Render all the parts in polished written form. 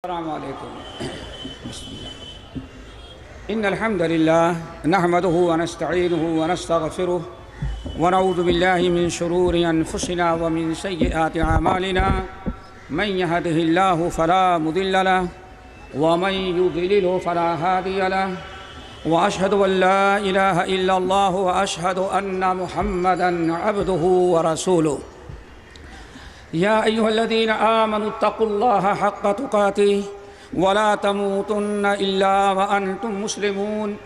السلام عليكم. بسم الله. إن الحمد لله نحمده ونستعينه ونستغفره ونعوذ بالله من شرور أنفسنا ومن سيئات أعمالنا. من يهده الله فلا مضل له ومن يضلل فلا هادي له وأشهد أن لا إله إلا الله وأشهد أن محمدًا عبده ورسوله. يا أيها الذين آمنوا اتقوا الله حق تقاته ولا تموتن إلا وأنتم مسلمون.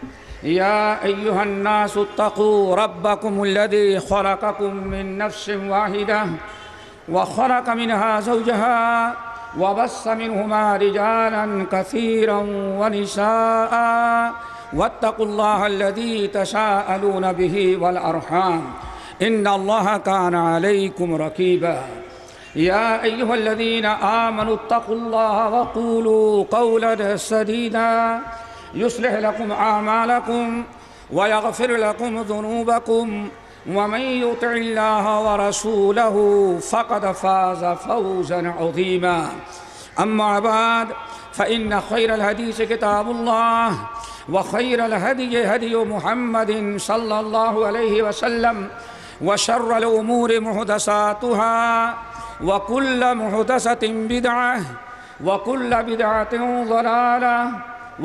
يا أيها الناس اتقوا ربكم الذي خلقكم من نفس واحدة وخلق منها زوجها وبث منهما رجالا كثيرا ونساء واتقوا الله الذي تساءلون به والأرحام إن الله كان عليكم رقيبا. يا أيها الذين آمنوا اتقوا الله وقولوا قولا سديدا يصلح لكم أعمالكم ويغفر لكم ذنوبكم ومن يطع الله ورسوله فقد فاز فوزا عظيما. أما بعد فإن خير الحديث كتاب الله وخير الهدي هدي محمد صلى الله عليه وسلم وشر الأمور محدثاتها وكل محدثة بدعة وكل بدعة ضلالة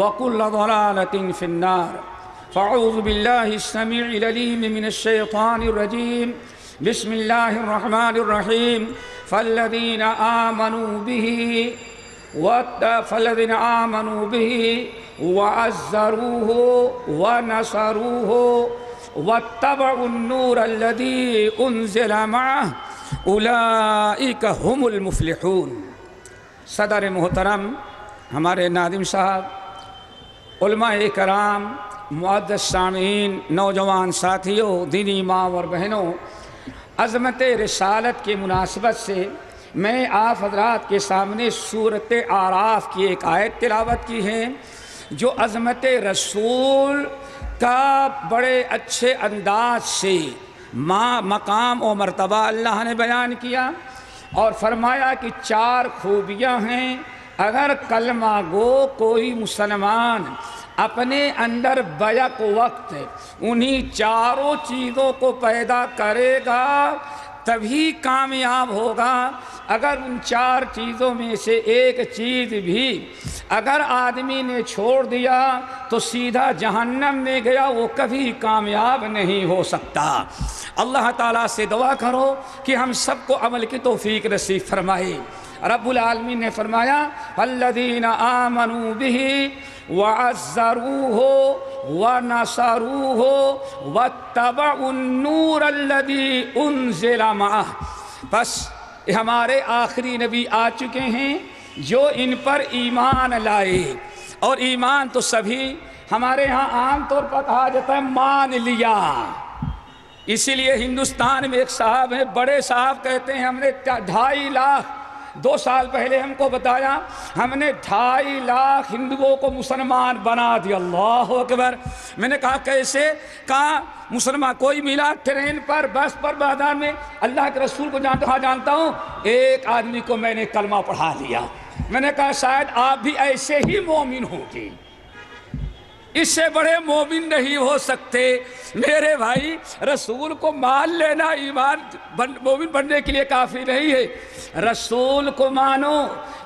وكل ضلالة في النار. فأعوذ بالله السميع العليم من الشيطان الرجيم. بسم الله الرحمن الرحيم. فالذين آمنوا به وعزروه ونصروه واتبعوا النور الذي أنزل معه اولئک هم المفلحون. صدر محترم، ہمارے ناظم صاحب، علماء کرام، معزز سامعین، نوجوان ساتھیوں، دینی ماں اور بہنوں، عظمت رسالت کی مناسبت سے میں آپ حضرات کے سامنے سورۃ اعراف کی ایک آیت تلاوت کی ہے جو عظمت رسول کا بڑے اچھے انداز سے مقام و مرتبہ اللہ نے بیان کیا اور فرمایا کہ 4 خوبیاں ہیں. اگر کلمہ گو کوئی مسلمان اپنے اندر بیک وقت انہی 4 چیزوں کو پیدا کرے گا تبھی کامیاب ہوگا. اگر ان 4 چیزوں میں سے ایک چیز بھی اگر آدمی نے چھوڑ دیا تو سیدھا جہنم میں گیا، وہ کبھی کامیاب نہیں ہو سکتا. اللہ تعالیٰ سے دعا کرو کہ ہم سب کو عمل کی توفیق نصیب فرمائے. رب العالمین نے فرمایا الذین آمنوا بہ وعزروہ ونصروہ واتبعوا النور الذی انزل معہ. بس ہمارے آخری نبی آ چکے ہیں جو ان پر ایمان لائے، اور ایمان تو سبھی ہمارے ہاں عام طور پر کہا جاتا ہے مان لیا. اسی لیے ہندوستان میں ایک صاحب ہیں، بڑے صاحب کہتے ہیں ہم نے 2.5 لاکھ 2 سال پہلے ہم کو بتایا ہم نے 2.5 لاکھ ہندوؤں کو مسلمان بنا دیا. اللہ اکبر. میں نے کہا کیسے؟ کہا مسلمان کوئی ملا ٹرین پر، بس پر، میدان میں، اللہ کے رسول کو جانتا ہوں، ایک آدمی کو میں نے کلمہ پڑھا دیا. میں نے کہا شاید آپ بھی ایسے ہی مومن ہوں گے، اس سے بڑے مومن نہیں ہو سکتے. میرے بھائی، رسول کو مان لینا ایمان مومن بننے کے لیے کافی نہیں ہے. رسول کو مانو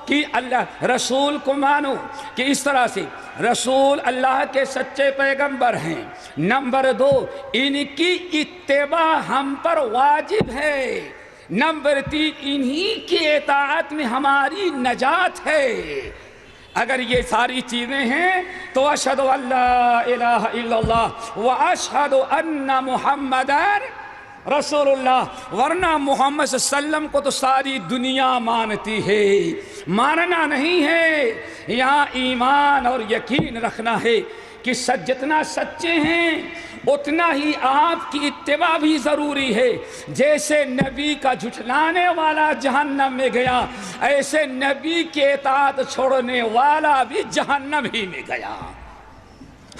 کہ رسول کو مانو کہ اس طرح سے رسول اللہ کے سچے پیغمبر ہیں. نمبر 2، ان کی اتباع ہم پر واجب ہے. نمبر 3، انہی کی اطاعت میں ہماری نجات ہے. اگر یہ ساری چیزیں ہیں تو اشہد ان لا الہ الا اللہ واشہد ان محمدً رسول اللہ. ورنہ محمد صلی اللہ علیہ وسلم کو تو ساری دنیا مانتی ہے، ماننا نہیں ہے. یہاں ایمان اور یقین رکھنا ہے کہ جتنا سچے ہیں اتنا ہی آپ کی اتباع بھی ضروری ہے. جیسے نبی کا جھٹلانے والا جہنم میں گیا، ایسے نبی کے اطاعت چھوڑنے والا بھی جہنم ہی میں گیا.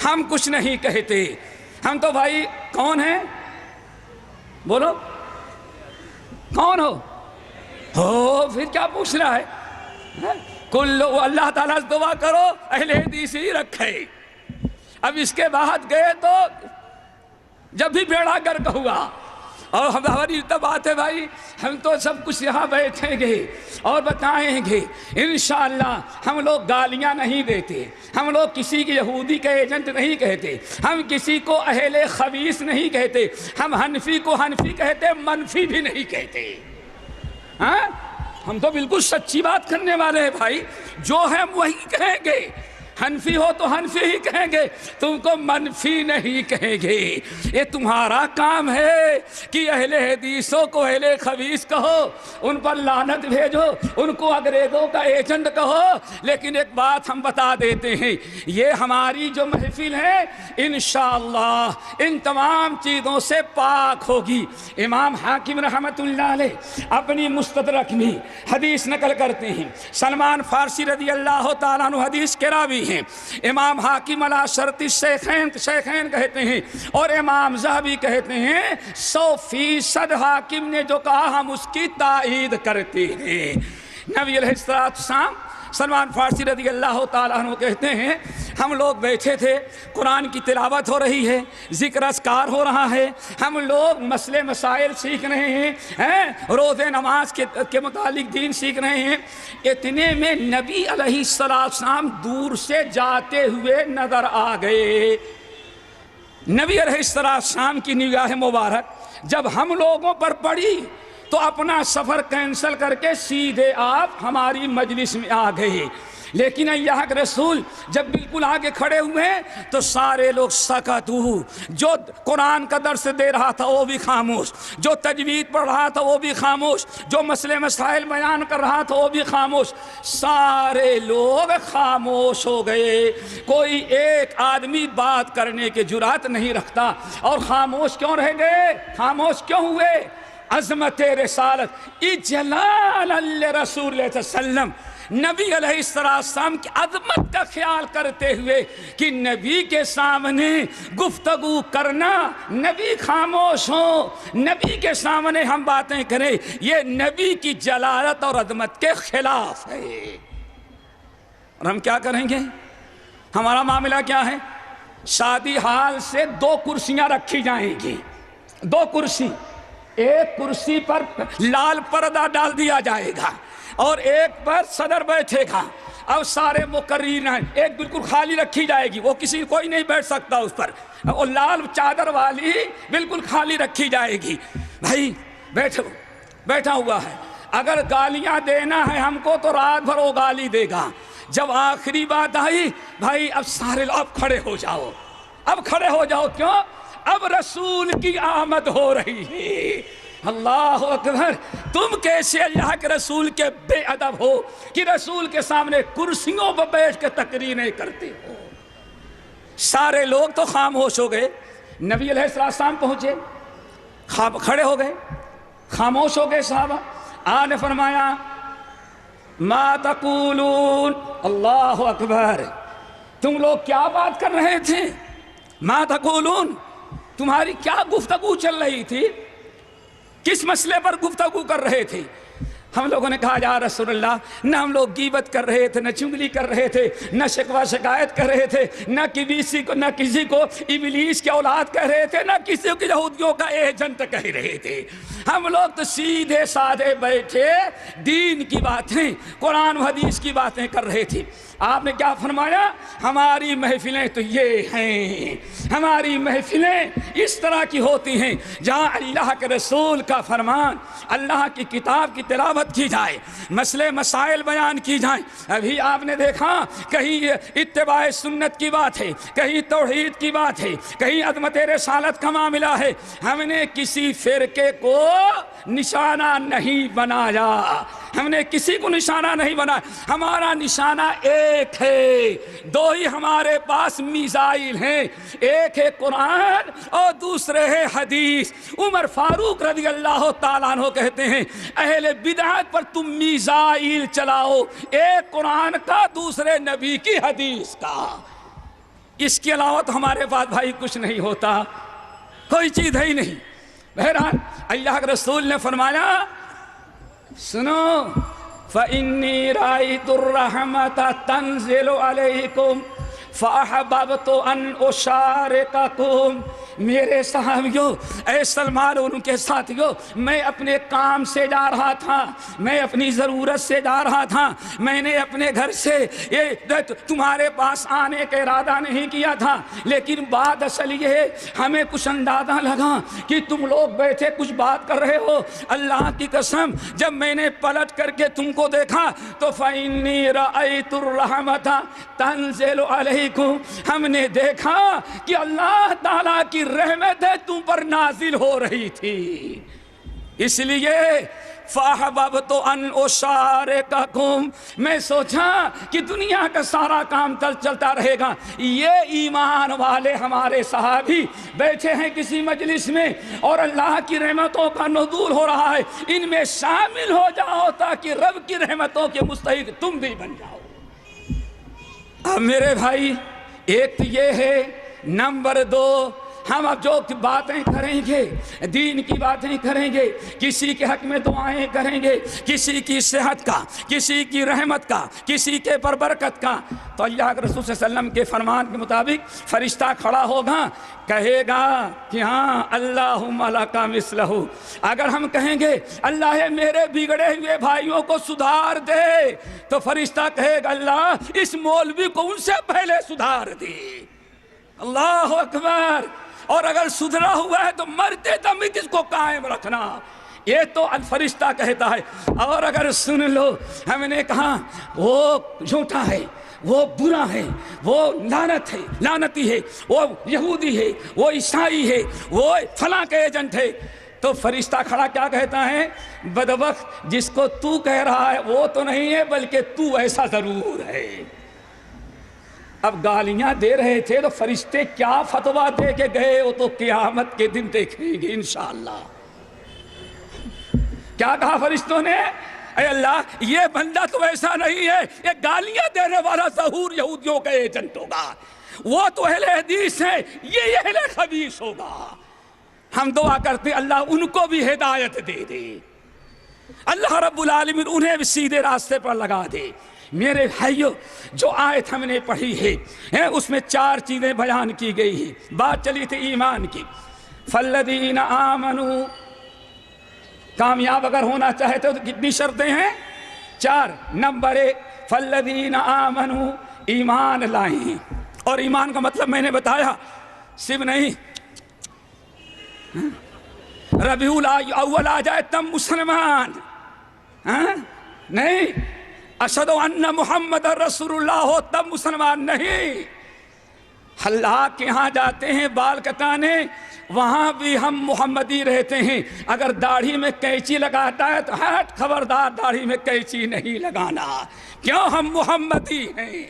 ہم کچھ نہیں کہتے، ہم تو بھائی کون ہیں؟ بولو کون ہو؟ پھر کیا پوچھ رہا ہے؟ اللہ تعالیٰ سے دعا کرو اہل حدیث ہی رکھے۔ اب اس کے بعد گئے تو جب بھی بیڑا گرک ہوا، اور ہماری تو بات ہے بھائی، ہم تو سب کچھ یہاں بیٹھیں گے اور بتائیں گے انشاءاللہ۔ ہم لوگ گالیاں نہیں دیتے، ہم لوگ کسی کی یہودی کا ایجنٹ نہیں کہتے، ہم کسی کو اہل خبیث نہیں کہتے، ہم حنفی کو حنفی کہتے، منفی بھی نہیں کہتے۔ ہاں ہم تو بالکل سچی بات کرنے والے ہیں بھائی، جو ہے وہی کہیں گے۔ حنفی ہو تو حنفی ہی کہیں گے، تم کو منفی نہیں کہیں گے۔ یہ تمہارا کام ہے کہ اہل حدیثوں کو اہل خبیث کہو، ان پر لعنت بھیجو، ان کو انگریزوں کا ایجنٹ کہو۔ لیکن ایک بات ہم بتا دیتے ہیں، یہ ہماری جو محفل ہے انشاءاللہ ان تمام چیزوں سے پاک ہوگی۔ امام حاکم رحمت اللہ علیہ اپنی مستدرک میں حدیث نقل کرتے ہیں، سلمان فارسی رضی اللہ تعالیٰ عنہ حدیث کے راوی ہیں، امام حاکم علی شرط شیخین کہتے ہیں، اور امام ذہبی کہتے ہیں 100% حاکم نے جو کہا ہم اس کی تائید کرتے ہیں۔ نبی علیہ السلام سلمان فارسی رضی اللہ تعالیٰ عنہ کہتے ہیں ہم لوگ بیٹھے تھے، قرآن کی تلاوت ہو رہی ہے، ذکر اذکار ہو رہا ہے، ہم لوگ مسئلے مسائل سیکھ رہے ہیں، روزے نماز کے متعلق دین سیکھ رہے ہیں۔ اتنے میں نبی علیہ السلام دور سے جاتے ہوئے نظر آ گئے۔ نبی علیہ السلام کی نگاہ مبارک جب ہم لوگوں پر پڑی تو اپنا سفر کینسل کر کے سیدھے آپ ہماری مجلس میں آ گئے۔ لیکن اللہ کے رسول جب بالکل آگے کھڑے ہوئے تو سارے لوگ سکتو، جو قرآن کا درس دے رہا تھا وہ بھی خاموش، جو تجوید پڑھ رہا تھا وہ بھی خاموش، جو مسئلے مسائل بیان کر رہا تھا وہ بھی خاموش، سارے لوگ خاموش ہو گئے۔ کوئی ایک آدمی بات کرنے کی جرات نہیں رکھتا۔ اور خاموش کیوں رہ گئے؟ خاموش کیوں ہوئے؟ عظمت رسالت، اجلال رسول اللہ صلی اللہ علیہ وسلم، نبی علیہ السلام کی عظمت کا خیال کرتے ہوئے کہ نبی کے سامنے گفتگو کرنا، نبی خاموش ہوں، نبی کے سامنے ہم باتیں کریں، یہ نبی کی جلالت اور عظمت کے خلاف ہے۔ اور ہم کیا کریں گے؟ ہمارا معاملہ کیا ہے؟ شادی حال سے 2 کرسیاں رکھی جائیں گی، 2 کرسی، ایک کرسی پر لال پردہ ڈال دیا جائے گا اور ایک پر صدر بیٹھے گا، اب سارے مقررین ہیں، ایک بالکل خالی رکھی جائے گی، وہ کوئی نہیں بیٹھ سکتا اس پر، اور لال چادر والی بالکل خالی رکھی جائے گی۔ بھائی بیٹھا ہوا ہے، اگر گالیاں دینا ہے ہم کو تو رات بھر وہ گالی دے گا۔ جب آخری بات آئی، بھائی اب سارے لوگ اب کھڑے ہو جاؤ، اب کھڑے ہو جاؤ، کیوں؟ اب رسول کی آمد ہو رہی ہے۔ اللہ اکبر! تم کیسے اللہ کے رسول کے بے ادب ہو کہ رسول کے سامنے کرسیوں پر بیٹھ کے تقریریں کرتے ہو۔ سارے لوگ تو خاموش ہو گئے، نبی علیہ السلام پہنچے، کھڑے ہو گئے، خاموش ہو گئے صحابہ۔ آپ نے فرمایا ما تقولون، اللہ اکبر! تم لوگ کیا بات کر رہے تھے؟ ما تقولون، تمہاری کیا گفتگو چل رہی تھی؟ کس مسئلے پر گفتگو کر رہے تھے؟ ہم لوگوں نے کہا یا رسول اللہ، نہ ہم لوگ غیبت کر رہے تھے، نہ چغلی کر رہے تھے، نہ شکوہ شکایت کر رہے تھے، نہ کسی کو ابلیس کی اولاد کہہ رہے تھے، نہ کسی کو یہودیوں کا ایجنٹ کہہ رہے تھے۔ ہم لوگ تو سیدھے سادھے بیٹھے دین کی باتیں، قرآن و حدیث کی باتیں کر رہے تھے۔ آپ نے کیا فرمایا؟ ہماری محفلیں تو یہ ہیں، ہماری محفلیں اس طرح کی ہوتی ہیں جہاں اللہ کے رسول کا فرمان، اللہ کی کتاب کی تلاوت کی جائے، مسئلے مسائل بیان کی جائیں۔ ابھی آپ نے دیکھا کہیں اتباع سنت کی بات ہے، کہیں توحید کی بات ہے، کہیں عظمت رسالت کا معاملہ ہے۔ ہم نے کسی فرقے کو نشانہ نہیں بنایا، ہم نے کسی کو نشانہ نہیں بنایا، ہمارا نشانہ ایک ہے۔ 2 ہی ہمارے پاس میزائل ہیں، ایک ہے قرآن اور دوسرے ہے حدیث۔ عمر فاروق رضی اللہ تعالیٰ عنہ کہتے ہیں اہل بدعت پر تم میزائل چلاؤ، ایک قرآن کا، دوسرے نبی کی حدیث کا، اس کے علاوہ تو ہمارے پاس بھائی کچھ نہیں ہوتا، کوئی چیز ہے ہی نہیں۔ بہرحال اللہ کے رسول نے فرمایا سنو، فإني رأيت الرحمة تنزل عليكم فأحببت أن أشارككم. میرے صحابیوں، اے سلمان اور ان کے ساتھیوں، میں اپنے کام سے جا رہا تھا، میں اپنی ضرورت سے جا رہا تھا، میں نے اپنے گھر سے تمہارے پاس آنے کا ارادہ نہیں کیا تھا، لیکن بات اصل یہ ہے ہمیں کچھ اندازہ لگا کہ تم لوگ بیٹھے کچھ بات کر رہے ہو. اللہ کی قسم جب میں نے پلٹ کر کے تم کو دیکھا تو فإنی رأیت الرحمة تنزل علیکم، ہم نے دیکھا کہ اللہ تعالیٰ کی رحمت تم پر نازل ہو رہی تھی. اس لیے فَأَحْبَبْتُ أَنْ أُشَارِكَكُمْ، میں سوچا کہ دنیا کا سارا کام چلتا رہے گا، یہ ایمان والے ہمارے صحابی بیٹھے ہیں کسی مجلس میں اور اللہ کی رحمتوں کا نزول ہو رہا ہے، ان میں شامل ہو جاؤ تاکہ رب کی رحمتوں کے مستحق تم بھی بن جاؤ. اب میرے بھائی، ایک تو یہ ہے. نمبر 2، ہم اب جو باتیں کریں گے، دین کی باتیں کریں گے، کسی کے حق میں دعائیں کریں گے، کسی کی صحت کا، کسی کی رحمت کا، کسی کے پر برکت کا، تو اللہ کے رسول صلی اللہ علیہ وسلم کے فرمان کے مطابق فرشتہ کھڑا ہوگا، کہے گا کہ ہاں اللہم لک مثلہ. اگر ہم کہیں گے اللہ میرے بگڑے ہوئے بھائیوں کو سدھار دے، تو فرشتہ کہے گا اللہ اس مولوی کو ان سے پہلے سدھار دے. اللہ اکبر. اور اگر سدھرا ہوا ہے تو مرتے دم اس کو قائم رکھنا، یہ تو الفرشتہ کہتا ہے. اور اگر سن لو ہم نے کہا وہ جھوٹا ہے، وہ برا ہے، وہ لعنتی ہے، وہ یہودی ہے، وہ عیسائی ہے، وہ فلاں کے ایجنٹ ہے، تو فرشتہ کھڑا کیا کہتا ہے؟ بدبخت، جس کو تو کہہ رہا ہے وہ تو نہیں ہے بلکہ تو ایسا ضرور ہے. اب گالیاں دے رہے تھے تو فرشتے کیا فتویٰ دے کے گئے وہ تو قیامت کے دن دیکھیں گے انشاءاللہ. کیا کہا فرشتوں نے؟ اے اللہ یہ بندہ تو ایسا نہیں ہے، یہ گالیاں دینے والا ظہور یہودیوں کا ایجنٹ ہوگا، وہ تو اہل حدیث ہے، یہ اہل خبیث ہوگا. ہم دعا کرتے اللہ ان کو بھی ہدایت دے دے، اللہ رب العالمین انہیں بھی سیدھے راستے پر لگا دے. میرے بھائیو، جو آیت ہم نے پڑھی ہے اس میں 4 چیزیں بیان کی گئی ہیں. بات چلی تھی ایمان کی. فالذین آمنوا، کامیاب اگر ہونا چاہتے ہو تو کتنی شرطیں ہیں؟ 4. نمبر 1، فالذین آمنوا، ایمان لائیں. اور ایمان کا مطلب میں نے بتایا صرف نہیں ربیع الاول آ جائے تب مسلمان، نہیں اشہد ان محمد رسول اللہ ہو تب مسلمان نہیں. اللہ کے ہاں جاتے ہیں بال کٹانے، وہاں بھی ہم محمدی رہتے ہیں. اگر داڑھی میں قینچی لگاتا ہے تو ہٹ خبردار داڑھی میں قینچی نہیں لگانا، کیوں؟ ہم محمدی ہیں،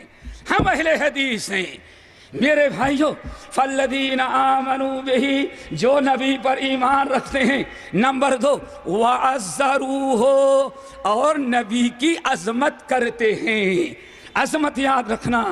ہم اہل حدیث ہیں. میرے بھائیوں، فالذین آمنوا بہ، جو نبی پر ایمان رکھتے ہیں. نمبر 2، وعزروہ، اور نبی کی عظمت کرتے ہیں. عظمت یاد رکھنا،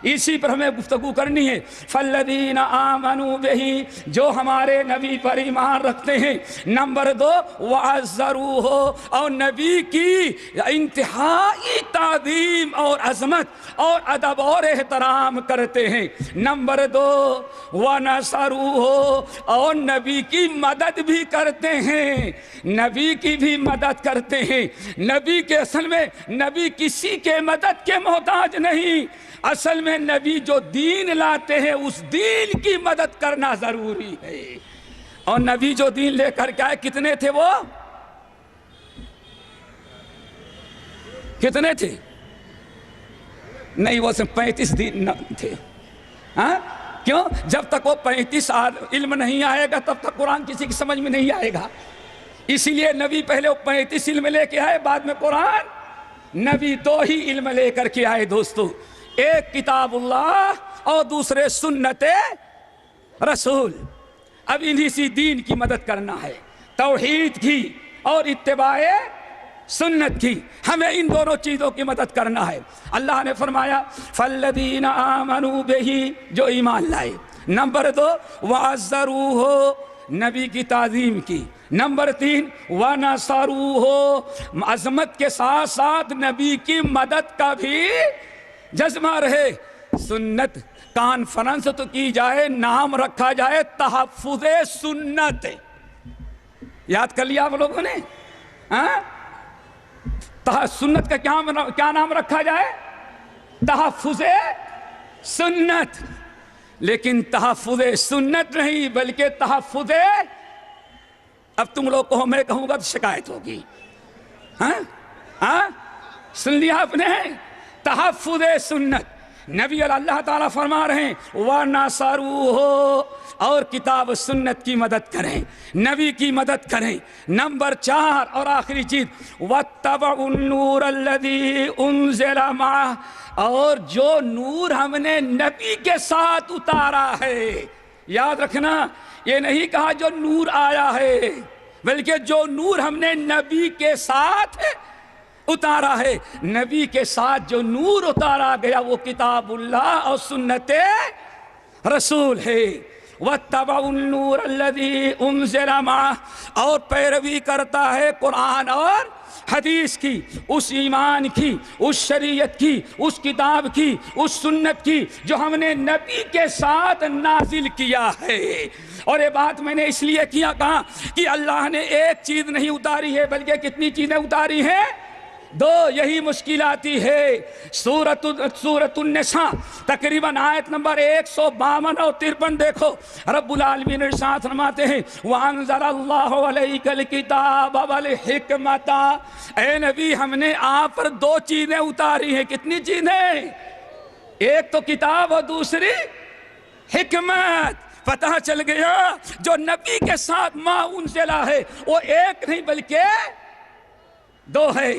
اسی پر ہمیں گفتگو کرنی ہے. فالذین آمنوا بہ، جو ہمارے نبی پر ایمان رکھتے ہیں. نمبر 2، وعزروہ، اور نبی کی انتہائی تعظیم اور عظمت اور ادب اور احترام کرتے ہیں. نمبر 2، ونصروہ، اور نبی کی مدد بھی کرتے ہیں. نبی کی بھی مدد کرتے ہیں. نبی کے اصل میں نبی کسی کے مدد کے محتاج نہیں، اصل میں نبی جو دین لاتے ہیں اس دین کی مدد کرنا ضروری ہے. اور نبی جو دین لے کر کے آئے کتنے تھے؟ وہ کتنے تھے؟ نہیں، وہ صرف 35 دن تھے. ہاں کیوں؟ جب تک وہ 35 علم نہیں آئے گا تب تک قرآن کسی کی سمجھ میں نہیں آئے گا. اسی لیے نبی پہلے وہ 35 علم لے کے آئے، بعد میں قرآن. نبی 2 ہی علم لے کر کے آئے دوستو، ایک کتاب اللہ اور دوسرے سنت رسول. اب انہی سی دین کی مدد کرنا ہے، توحید کی اور اتباع سنت کی. ہمیں ان دونوں چیزوں کی مدد کرنا ہے. اللہ نے فرمایا فالذین آمنوا بہ، جو ایمان لائے. نمبر 2، وعزروہ، نبی کی تعظیم کی. نمبر 3 وَنَصَرُوهُ، عظمت کے ساتھ ساتھ نبی کی مدد کا بھی جذبہ رہے۔ سنت کانفرنس تو کی جائے، نام رکھا جائے تحفظ سنت، یاد کر لیا آپ لوگوں نے؟ سنت کا کیا نام رکھا جائے؟ تحفظ سنت۔ لیکن تحفظ سنت نہیں بلکہ تحفظ، اب تم لوگ کو میں کہوں گا تو شکایت ہوگی، سن لیا آپ نے؟ تحفظ سنت۔ نبی اللہ تعالیٰ فرما رہے ہیں وَنَصَرُوهُ، اور کتاب سنت کی مدد کریں، نبی کی مدد کریں۔ نمبر 4 اور آخری چیز وَاتَّبَعُوا النُّورَ الَّذِي أُنزِلَ مَعَهُ، اور جو نور ہم نے نبی کے ساتھ اتارا ہے، یاد رکھنا یہ نہیں کہا جو نور آیا ہے، بلکہ جو نور ہم نے نبی کے ساتھ اتارا ہے۔ نبی کے ساتھ جو نور اتارا گیا وہ کتاب اللہ اور سنت رسول ہے۔ وَاتَّبَعُوا النُّورَ الَّذِي أُنزِلَ مَعَهُ، اور پیروی کرتا ہے قرآن اور حدیث کی، اس ایمان کی، اس شریعت کی، اس کتاب کی، اس سنت کی جو ہم نے نبی کے ساتھ نازل کیا ہے۔ اور یہ بات میں نے اس لیے کہا کہ اللہ نے ایک چیز نہیں اتاری ہے بلکہ کتنی چیزیں اتاری ہیں؟ 2۔ یہی مشکل آتی ہے سورۃ النساء تقریباً آیت نمبر 152 اور 53 دیکھو، رب العالمین ارشاد فرماتے ہیں وَأَنزَلَ اللَّهُ عَلَيْكَ الْكِتَابَ وَالْحِكْمَةَ، اے نبی ہم نے آپ پر 2 چیزیں اتاری ہیں۔ کتنی چیزیں؟ ایک تو کتاب اور دوسری حکمت۔ پتہ چل گیا جو نبی کے ساتھ ما انزلہ ہے وہ ایک نہیں بلکہ 2 ہے۔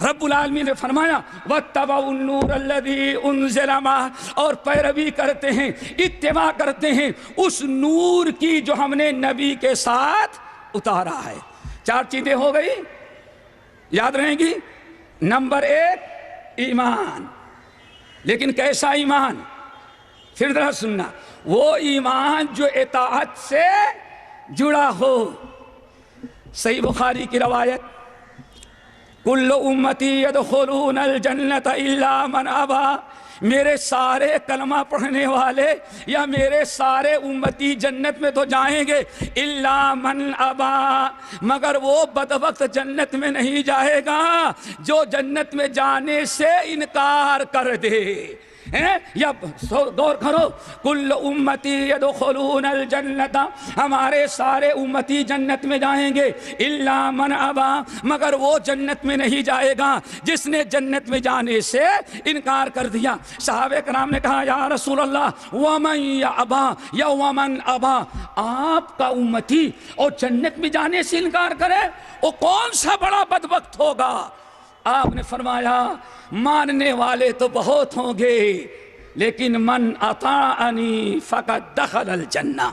رب العالمین نے فرمایا وَاتَّبَعُوا النُّورَ الَّذِي أُنزِلَ مَعَهُ، اور پیروی کرتے ہیں، اتباع کرتے ہیں اس نور کی جو ہم نے نبی کے ساتھ اتارا ہے۔ 4 چیزیں ہو گئی، یاد رہیں گی۔ نمبر 1 ایمان، لیکن کیسا ایمان؟ پھر ذرا سننا، وہ ایمان جو اطاعت سے جڑا ہو۔ صحیح بخاری کی روایت کل امتی یدخلون الجنت الا من ابا، میرے سارے کلمہ پڑھنے والے یا میرے سارے امتی جنت میں تو جائیں گے، الا من ابا، مگر وہ بدبخت جنت میں نہیں جائے گا جو جنت میں جانے سے انکار کر دے۔ یا غور کرو، کل امتی یدخلون الجنت، ہمارے سارے امتی جنت میں جائیں گے، الا من ابا، مگر وہ جنت میں نہیں جائے گا جس نے جنت میں جانے سے انکار کر دیا۔ صحابہ کرام نے کہا یا رسول اللہ ومن یابا یا ومن ابا، آپ کا امتی اور جنت میں جانے سے انکار کرے وہ کون سا بڑا بدبخت ہوگا؟ آپ نے فرمایا ماننے والے تو بہت ہوں گے لیکن من اطاعنی فقد دخل الجنہ،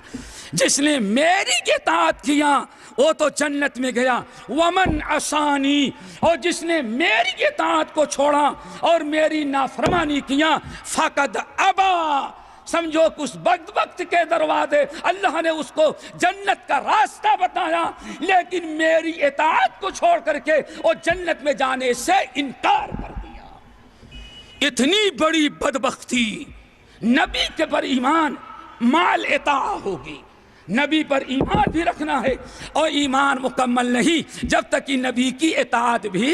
جس نے میری اطاعت کیا وہ تو جنت میں گیا، ومن عصانی، اور جس نے میری اطاعت کو چھوڑا اور میری نافرمانی کیا فقد ابا، سمجھو کہ اس بدبخت کے دروازے اللہ نے اس کو جنت کا راستہ بتایا لیکن میری اطاعت کو چھوڑ کر کے وہ جنت میں جانے سے انکار کر دیا۔ اتنی بڑی بدبختی، نبی کے پر ایمان مال اطاعت ہوگی۔ نبی پر ایمان بھی رکھنا ہے اور ایمان مکمل نہیں جب تک کہ نبی کی اطاعت بھی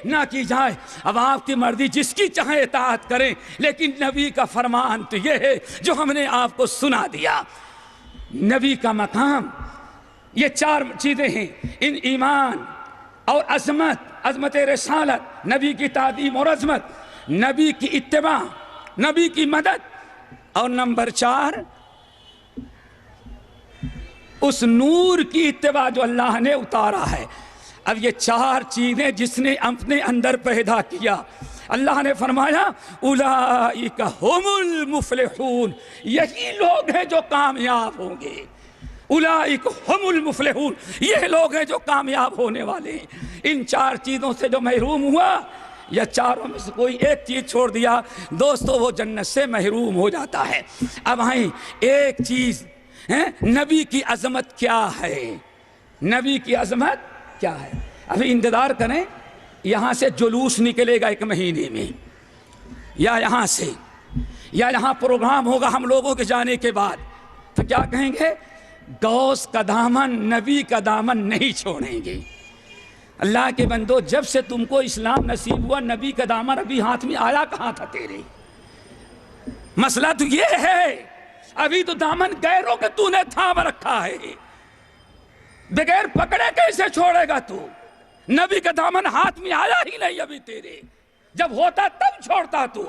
نہ کی جائے۔ اب آپ کی مرضی جس کی چاہے اطاعت کریں لیکن نبی کا فرمان تو یہ ہے جو ہم نے آپ کو سنا دیا۔ نبی کا مقام، یہ 4 چیزیں ہیں، ان ایمان اور عظمت رسالت، نبی کی تعظیم اور عظمت، نبی کی اتباع، نبی کی مدد، اور نمبر 4 اس نور کی اتباع جو اللہ نے اتارا ہے۔ اب یہ 4 چیزیں جس نے اپنے اندر پیدا کیا، اللہ نے فرمایا اولئک ھم المفلحون، یہی لوگ ہیں جو کامیاب ہوں گے۔ اولئک ھم المفلحون، یہ لوگ ہیں جو کامیاب ہونے والے ہیں۔ ان 4 چیزوں سے جو محروم ہوا یا 4 میں سے کوئی ایک چیز چھوڑ دیا دوستو وہ جنت سے محروم ہو جاتا ہے۔ اب آئیں ایک چیز، نبی کی عظمت کیا ہے؟ نبی کی عظمت کیا ہے. ابھی انتظار کریں، یہاں سے جلوس نکلے گا 1 مہینے میں، یا یہاں سے، یا یہاں پروگرام ہوگا ہم لوگوں کے جانے کے بعد، تو کیا کہیں گے؟ غوث کا دامن، نبی کا دامن نہیں چھوڑیں گے. اللہ کے بندو، جب سے تم کو اسلام نصیب ہوا، نبی کا دامن ابھی ہاتھ میں آیا کہاں تھا تیرے؟ مسئلہ تو یہ ہے، ابھی تو دامن غیروں کے تو نے تھام رکھا ہے. بغیر پکڑے کیسے چھوڑے گا تو؟ نبی کا دامن ہاتھ میں آیا ہی نہیں ابھی تیرے، جب ہوتا تب چھوڑتا تو.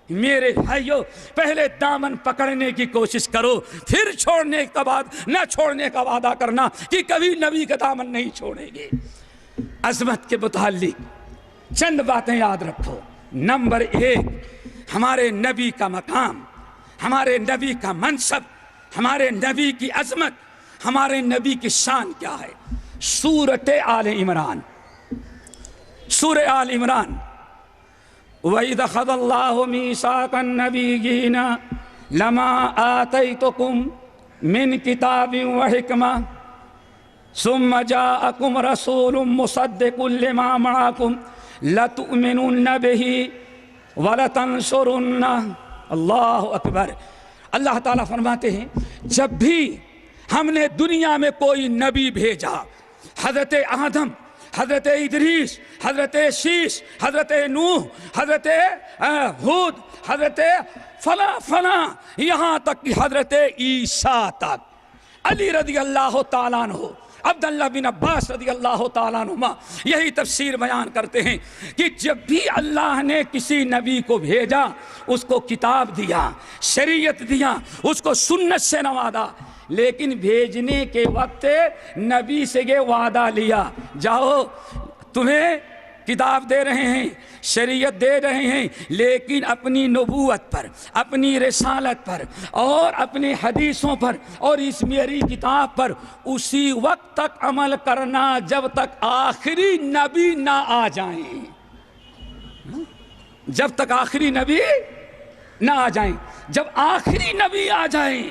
میرے بھائیو، پہلے دامن پکڑنے کی کوشش کرو، پھر چھوڑنے کے بعد نہ چھوڑنے کا وعدہ کرنا کہ کبھی نبی کا دامن نہیں چھوڑیں گے. عظمت کے متعلق چند باتیں یاد رکھو. نمبر 1، ہمارے نبی کا مقام، ہمارے نبی کا منصب، ہمارے نبی کی عظمت، ہمارے نبی کی شان کیا ہے. سورۃ آل عمران، سورہ آل عمران، وَإِذْ أَخَذَ اللَّهُ مِيثَاقَ النَّبِيِّينَ لَمَا آتَيْتُكُم مِّن كِتَابٍ وَحِكْمَةٍ ثُمَّ جَاءَكُمْ رَسُولٌ مُصَدِّقٌ لِّمَا مَعَكُمْ لَتُؤْمِنُنَّ بِهِ وَلَتَنصُرُنَّهُ. اللہ اکبر. اللہ تعالیٰ فرماتے ہیں جب بھی ہم نے دنیا میں کوئی نبی بھیجا، حضرت آدم، حضرت ادریس، حضرت شیش، حضرت نوح، حضرت ہود، حضرت فلاں فلاں، یہاں تک کہ حضرت عیسیٰ تک، علی رضی اللہ تعالیٰ عنہ، عبداللہ بن عباس رضی اللہ تعالیٰ عنہما یہی تفسیر بیان کرتے ہیں کہ جب بھی اللہ نے کسی نبی کو بھیجا، اس کو کتاب دیا، شریعت دیا، اس کو سنت سے نوازا، لیکن بھیجنے کے وقت نبی سے یہ وعدہ لیا، جاؤ تمہیں کتاب دے رہے ہیں، شریعت دے رہے ہیں، لیکن اپنی نبوت پر، اپنی رسالت پر، اور اپنی حدیثوں پر، اور اس میری کتاب پر اسی وقت تک عمل کرنا جب تک آخری نبی نہ آ جائیں. جب تک آخری نبی نہ آ جائیں. جب آخری نبی آ جائیں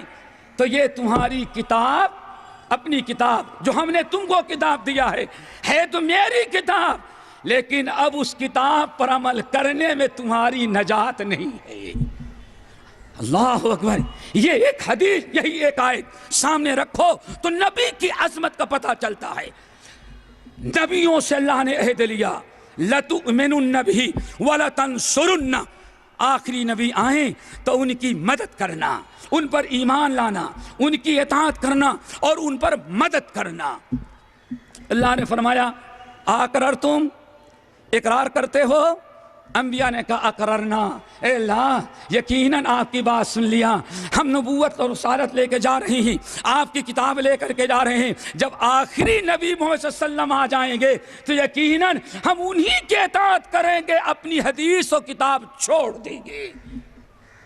تو یہ تمہاری کتاب، اپنی کتاب جو ہم نے تم کو کتاب دیا ہے تو میری کتاب، لیکن اب اس کتاب پر عمل کرنے میں تمہاری نجات نہیں ہے. اللہ اکبر. یہ ایک حدیث، یہی ایک آیت سامنے رکھو تو نبی کی عظمت کا پتہ چلتا ہے. نبیوں سے اللہ نے عہد لیا، لَتُؤْمِنُنَّ بِهِ وَلَتَنصُرُنَّ. آخری نبی آئیں تو ان کی مدد کرنا، ان پر ایمان لانا، ان کی اطاعت کرنا اور ان پر مدد کرنا. اللہ نے فرمایا اقررتم، اقرار کرتے ہو؟ انبیاء نے کہا اقررنا، اے اللہ یقیناً آپ کی بات سن لیا، ہم نبوت اور رسالت لے کے جا رہے ہیں، آپ کی کتاب لے کر کے جا رہے ہیں. جب آخری نبی محمد صلی اللہ علیہ وسلم آ جائیں گے تو یقیناً ہم انہی کی اطاعت کریں گے، اپنی حدیث و کتاب چھوڑ دیں گے.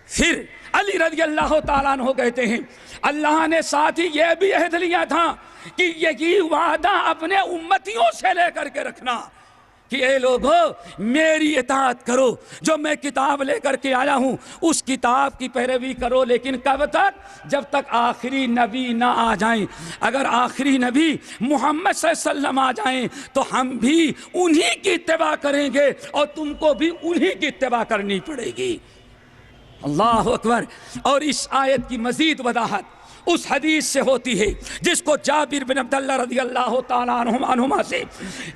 پھر علی رضی اللہ تعالیٰ عنہ کہتے ہیں اللہ نے ساتھ ہی یہ بھی عہد لیا تھا کہ یہی وعدہ اپنے امتیوں سے لے کر کے رکھنا کہ اے لوگو میری اطاعت کرو، جو میں کتاب لے کر کے آیا ہوں اس کتاب کی پیروی کرو، لیکن کب تک؟ جب تک آخری نبی نہ آ جائیں. اگر آخری نبی محمد صلی اللہ علیہ وسلم آ جائیں تو ہم بھی انہی کی اتباع کریں گے اور تم کو بھی انہی کی اتباع کرنی پڑے گی. اللہ اکبر. اور اس آیت کی مزید وضاحت اس حدیث سے ہوتی ہے جس کو جابر بن عبداللہ رضی اللہ تعالیٰ عنہما سے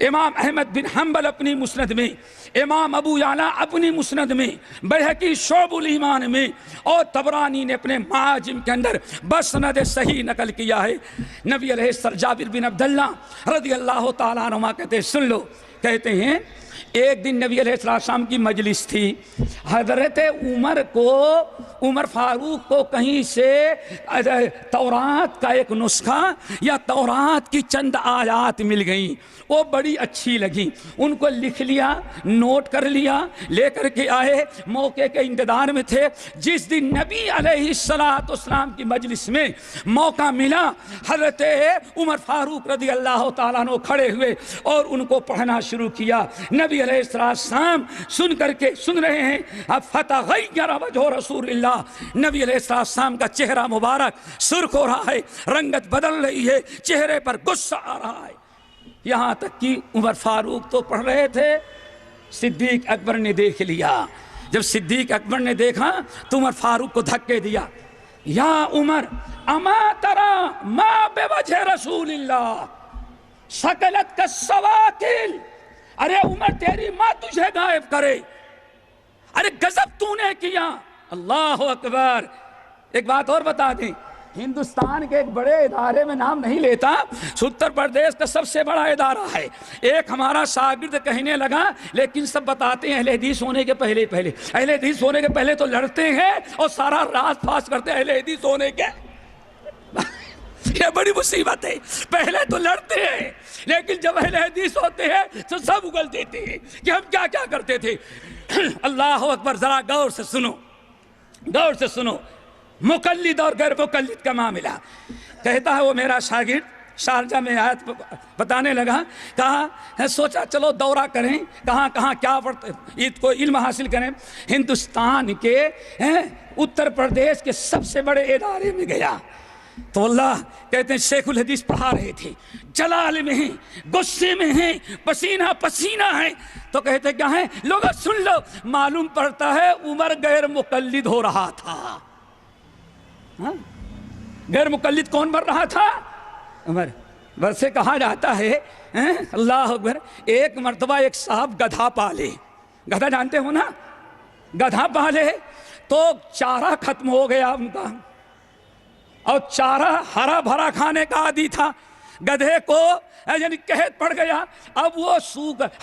امام احمد بن حنبل اپنی مسند میں، امام ابو یعلا اپنی مسند میں، بیہقی شعب الایمان میں، اور طبرانی نے اپنے معاجم کے اندر بسند صحیح نقل کیا ہے. نبی علیہ السلام، جابر بن عبداللہ رضی اللہ تعالیٰ عنہما کہتے ہیں، سن لو، کہتے ہیں ایک دن نبی علیہ السلام کی مجلس تھی. حضرت عمر فاروق کو کہیں سے تورات کا ایک نسخہ یا تورات کی چند آیات مل گئیں، وہ بڑی اچھی لگیں، ان کو لکھ لیا، نوٹ کر لیا، لے کر کے آئے، موقع کے انتظار میں تھے. جس دن نبی علیہ السلام کی مجلس میں موقع ملا، حضرت عمر فاروق رضی اللہ تعالیٰ عنہ کھڑے ہوئے اور ان کو پڑھنا شروع کیا. نبی علیہ السلام سن رہے ہیں. اب فتغیر وجہ رسول اللہ, نبی علیہ السلام کا چہرہ مبارک سرخ ہو رہا ہے, رنگت بدل رہی ہے, چہرے پر غصہ آ رہا ہے. یہاں تک کہ عمر فاروق تو پڑھ رہے تھے, صدیق اکبر نے دیکھ لیا. جب صدیق اکبر نے دیکھا تو عمر فاروق کو دھکے دیا. یا عمر اما ترى ما بوجہ رسول اللہ سکلت کا سواکل, ارے عمر تیری ماں تجھے غائب کرے, ارے غضب تو نے کیا. اللہ اکبر. ایک بات اور بتا دیں, ہندوستان کے ایک بڑے ادارے میں نام نہیں لیتا, اتر پردیش کا سب سے بڑا ادارہ ہے. ایک ہمارا شاگرد کہنے لگا, لیکن سب بتاتے ہیں اہل حدیث ہونے کے پہلے اہل حدیث ہونے کے پہلے تو لڑتے ہیں اور سارا راز پھاس کرتے ہیں اہل حدیث ہونے کے. یہ بڑی مصیبت ہے, پہلے تو لڑتے ہیں لیکن جب اہل حدیث ہوتے ہیں تو سب اگل دیتے ہیں کہ ہم کیا کیا کرتے تھے. اللہ اکبر. ذرا غور سے سنو, مقلد اور غیر مقلد کا معاملہ. کہتا ہے وہ میرا شاگرد شارجہ میں آیت بتانے لگا, کہا سوچا چلو دورہ کریں, کہاں کیا عید کو علم حاصل کریں. ہندوستان کے اتر پردیش کے سب سے بڑے ادارے میں گیا تو اللہ کہتے ہیں شیخ الحدیث پڑھا رہے تھے, جلال میں ہیں, غصے میں ہیں, پسینہ ہیں. تو کہتے کیا ہیں لوگوں سن لو, معلوم پڑتا ہے عمر غیر مقلد ہو رہا تھا. غیر مقلد کون بن رہا تھا؟ عمر. ویسے کہا جاتا ہے اللہ اکبر, ایک مرتبہ ایک صاحب گدھا پالے. گدھا جانتے ہو نا, گدھا پالے تو چارہ ختم ہو گیا ان کا, اور چارہ ہرا بھرا کھانے کا عادی تھا. گدھے کو یعنی قحط پڑ گیا, اب وہ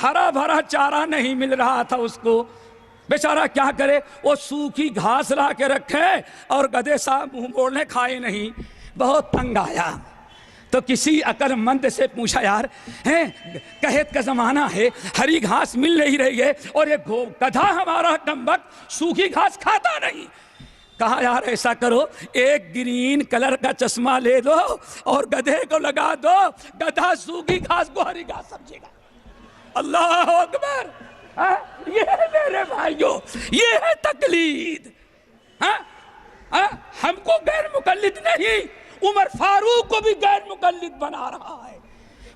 ہرا بھرا چارہ نہیں مل رہا تھا اس کو. بیچارہ کیا کرے, وہ سوکھی گھاس لا کے رکھے اور گدھے صاحب منہ موڑنے کھائے نہیں. بہت تنگ آیا تو کسی عقل مند سے پوچھا, یار قحط کا زمانہ ہے, ہری گھاس مل نہیں رہی ہے اور یہ گدھا ہمارا کمبخت سوکھی گھاس کھاتا نہیں. کہا یار ایسا کرو, ایک گرین کلر کا چشمہ لے دو اور گدھے کو لگا دو, گدھا سوکھی گھاس کو ہری گھاس سمجھے گا. اللہ اکبر. یہ ہے میرے بھائیوں, یہ ہے تقلید. ہم کو غیر مقلد نہیں, عمر فاروق کو بھی غیر مقلد بنا رہا ہے.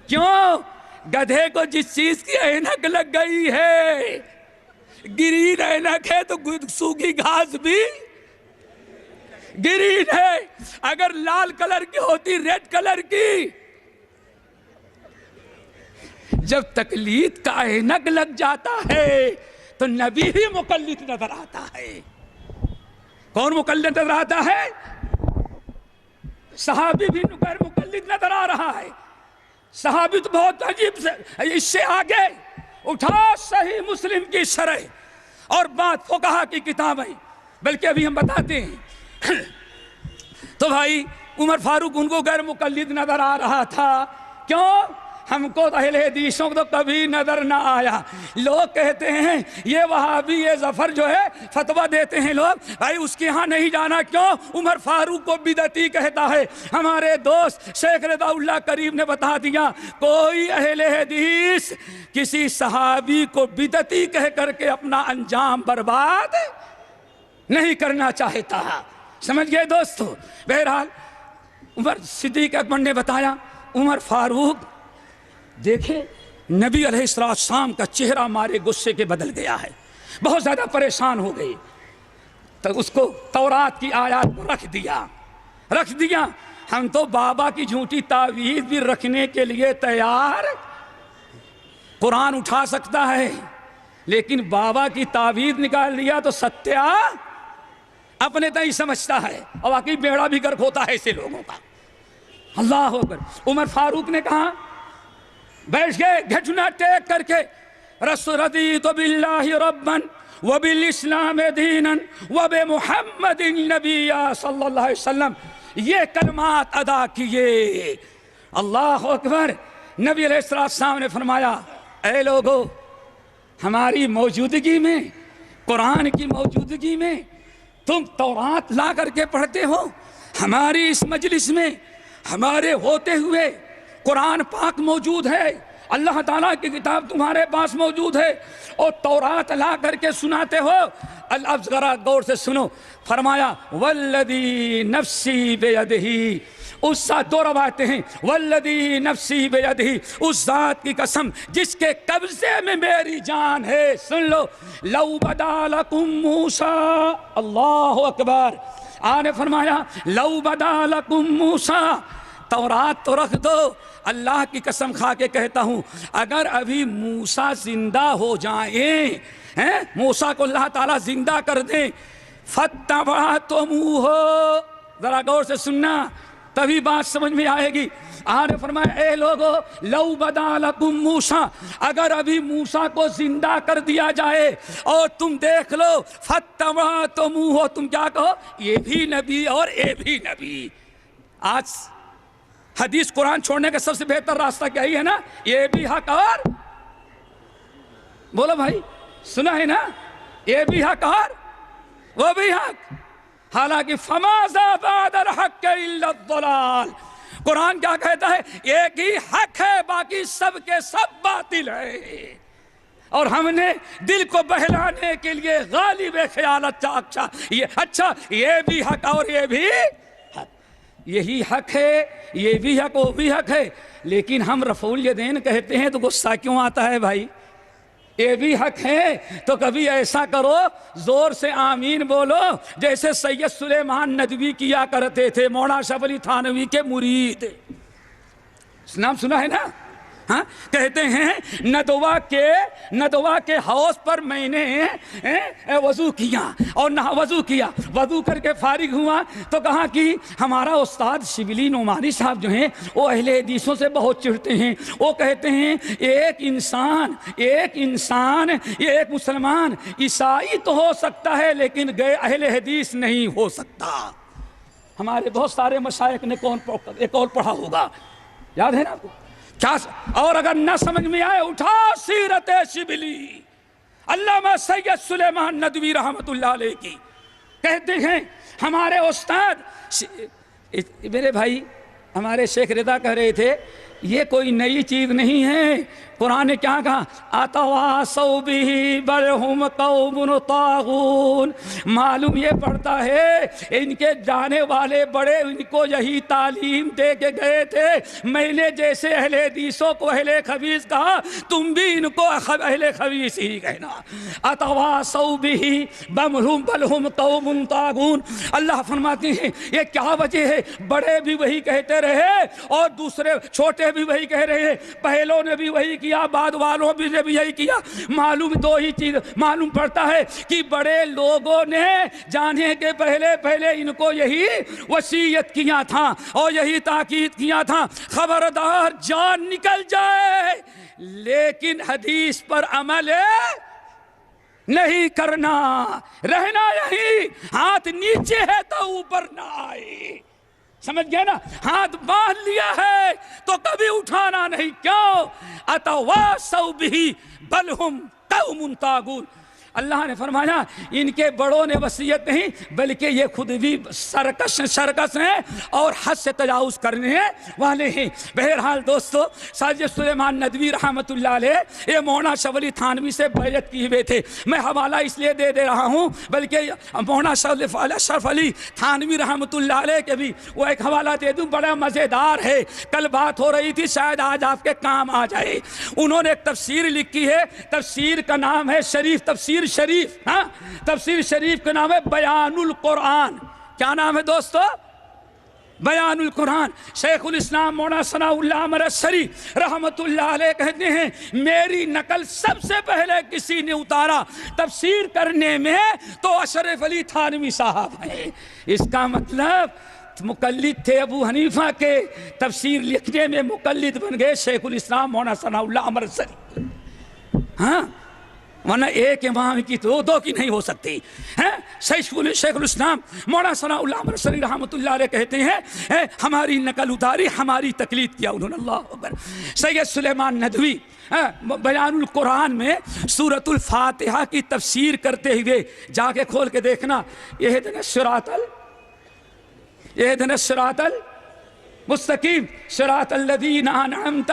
کیوں؟ گدھے کو جس چیز کی اینک لگ گئی ہے, گرین اینک ہے تو سوکھی گھاس بھی گرین ہے. اگر لال کلر کی ہوتی, ریڈ کلر کی, جب تقلید کا اینک لگ جاتا ہے تو نبی ہی مقلد نظر آتا ہے. کون مقلد نظر آتا ہے؟ صحابی بھی غیر مقلد نظر آ رہا ہے. صحابی تو بہت عجیب سے, اس سے آگے اٹھا صحیح مسلم کی شرح اور بات فقہا کی کتابیں, بلکہ ابھی ہم بتاتے ہیں. تو بھائی عمر فاروق ان کو غیر مقلد نظر آ رہا تھا. کیوں؟ ہم کو اہل حدیثوں کو تو کبھی نظر نہ آیا. لوگ کہتے ہیں یہ وہابی یہ ظفر جو ہے فتویٰ دیتے ہیں لوگ, بھائی اس کے ہاں نہیں جانا. کیوں؟ عمر فاروق کو بدعتی کہتا ہے. ہمارے دوست شیخ رضا اللہ کریم نے بتا دیا, کوئی اہل حدیث کسی صحابی کو بدعتی کہہ کر کے اپنا انجام برباد نہیں کرنا چاہتا. سمجھ گئے دوستو؟ بہرحال عمر صدیق اکبر نے بتایا, عمر فاروق دیکھیں نبی علیہ السلام کا چہرہ مارے غصے کے بدل گیا ہے, بہت زیادہ پریشان ہو گئی. تو اس کو تورات کی آیات کو رکھ دیا. ہم تو بابا کی جھوٹی تعویذ بھی رکھنے کے لیے تیار. قرآن اٹھا سکتا ہے لیکن بابا کی تعویذ نکال لیا تو ستیہ اپنے تئیں سمجھتا ہے, اور واقعی بیڑا بھی گرک ہوتا ہے ایسے لوگوں کا. اللہ اکبر. عمر فاروق نے کہا, بیٹھ گئے گھٹنا ٹیک کر کے, رضیت باللہ ربا وبالاسلام دینا وبمحمد النبی صلی اللہ علیہ وسلم, یہ کلمات ادا کیے. اللہ اکبر. نبی علیہ السلام نے فرمایا, اے لوگو, ہماری موجودگی میں, قرآن کی موجودگی میں تم تورات لا کر کے پڑھتے ہو, ہماری اس مجلس میں ہمارے ہوتے ہوئے قرآن پاک موجود ہے, اللہ تعالیٰ کی کتاب تمہارے پاس موجود ہے اور تورات لا کر کے سناتے ہو. اب ذرا غور سے سنو. فرمایا والذی نفسی بیدہی، اس ذات، دو روایتیں ہیں، والذی نفسی بیدہی، اس ذات کی قسم جس کے قبضے میں میری جان ہے. سن لو. لو بدا لکم موسیٰ، اللہ اکبر. آنے فرمایا لو بدا لکم موسیٰ، تورات تو رکھ دو، اللہ کی قسم کھا کے کہتا ہوں اگر ابھی موسیٰ زندہ ہو جائیں، موسیٰ کو اللہ تعالیٰ زندہ کر دیں، فَاتَّبَعْتُمُوهُ، ذرا غور سے سننا تبھی بات سمجھ میں آئے گی. آنے فرمایا اے لوگو لو بدا لکم موسیٰ، اگر ابھی موسیٰ کو زندہ کر دیا جائے اور تم دیکھ لو فَاتَّبَعْتُمُوهُ، تم کیا کہو یہ بھی نبی اور یہ بھی نبی. آج حدیث قرآن چھوڑنے کا سب سے بہتر راستہ کیا ہی ہے نا، یہ بھی حق اور بولو بھائی سنا ہے نا، یہ بھی حق اور وہ بھی حق. حالانکہ فَمَاذَا بَعْدَ الْحَقِّ إِلَّا الضَّلَالُ، قرآن کیا کہتا ہے ایک ہی حق ہے باقی سب کے سب باطل ہے. اور ہم نے دل کو بہلانے کے لیے غالب خیالت اچھا یہ بھی حق اور یہ بھی حق، یہی حق ہے، یہ بھی حق وہ بھی حق ہے. لیکن ہم رفع الیدین کہتے ہیں تو غصہ کیوں آتا ہے بھائی؟ یہ بھی حق ہے تو کبھی ایسا کرو زور سے آمین بولو جیسے سید سلیمان ندوی کیا کرتے تھے، مولانا اشرف علی تھانوی کے مرید. نام سنا ہے نا؟ ہاں کہتے ہیں ندوہ کے حوض پر میں نے وضو کیا اور نہ وضو کیا، وضو کر کے فارغ ہوا تو کہا کہ ہمارا استاد شبلی نعمانی صاحب جو ہیں وہ اہل حدیثوں سے بہت چڑھتے ہیں. وہ کہتے ہیں ایک انسان یہ ایک مسلمان عیسائی تو ہو سکتا ہے لیکن اہل حدیث نہیں ہو سکتا. ہمارے بہت سارے مشائخ نے ایک قول پڑھا ہوگا، یاد ہے نا آپ کو کیا؟ اور اگر نہ سمجھ میں آئے اٹھا سیرت شبلی علامہ سید سلیمان ندوی رحمت اللہ علیہ کی. کہتے ہیں ہمارے استاد میرے بھائی ہمارے شیخ رضا کہہ رہے تھے یہ کوئی نئی چیز نہیں ہے. قرآن نے کیا کہا اتواصوا بہ بل ھم قوم طاغون. معلوم یہ پڑتا ہے ان کے جانے والے بڑے ان کو یہی تعلیم دے کے گئے تھے. میں نے جیسے اہل حدیثوں کو اہل خبیث کہا تم بھی ان کو اہل خبیث ہی کہنا. اتواصوا بہ بل ھم قوم طاغون. اللہ فرماتے ہیں یہ کیا وجہ ہے؟ بڑے بھی وہی کہتے رہے اور دوسرے چھوٹے بھی وہی کہہ رہے ہیں، پہلوں نے بھی وہی کیا بعد والوں نے بھی یہی کیا. معلوم دو ہی چیز معلوم پڑتا ہے کہ بڑے لوگوں نے جانے کے پہلے ان کو یہی وصیت کیا تھا اور یہی تاکید کیا تھا خبردار جان نکل جائے لیکن حدیث پر عمل نہیں کرنا، رہنا یہی، ہاتھ نیچے ہے تو اوپر نہ آئے. سمجھ گئے نا؟ ہاتھ باندھ لیا ہے تو کبھی اٹھانا نہیں. کیوں؟ اتواصوا بہ بل ھم قوم طاغون. اللہ نے فرمایا ان کے بڑوں نے وصیت نہیں بلکہ یہ خود بھی سرکش ہیں اور حد سے تجاوز کرنے والے ہیں. بہرحال دوستو سید سلیمان ندوی رحمت اللہ علیہ یہ مولانا اشرف علی تھانوی سے بیعت کیے ہوئے تھے. میں حوالہ اس لیے دے رہا ہوں بلکہ مولانا اشرف علی تھانوی رحمت اللہ علیہ کے بھی وہ ایک حوالہ دے دوں، بڑا مزیدار ہے. کل بات ہو رہی تھی شاید آج آپ کے کام آ جائے. انہوں نے ایک تفسیر لکھی ہے، تفسیر کا نام ہے تفسیر شریف کا نام ہے بیان القرآن. کیا نام ہے دوستو؟ بیان القرآن. شیخ الاسلام مولانا ثناء اللہ مرسری رحمت اللہ علیہ کہتے ہیں میری نقل سب سے پہلے کسی نے اتارا تفسیر کرنے میں تو اشرف علی تھانوی صاحب ہیں. اس کا مطلب مقلد تھے ابو حنیفہ کے، تفسیر لکھنے میں مقلد بن گئے شیخ الاسلام مولانا ثناء اللہ مرسری. ہاں ورنہ ایک امام کی تو دو کی نہیں ہو سکتی. شیخ الاسلام مولانا ثناء اللہ مرسری رحمت اللہ علیہ کہتے ہیں ہماری نقل اتاری، ہماری تقلید کیا انہوں نے. اللہ اکبر. سید سلیمان ندوی بیان القرآن میں سورۃ الفاتحہ کی تفسیر کرتے ہوئے جا کے کھول کے دیکھنا، اہدنا الصراط المستقیم صراط الذین انعمت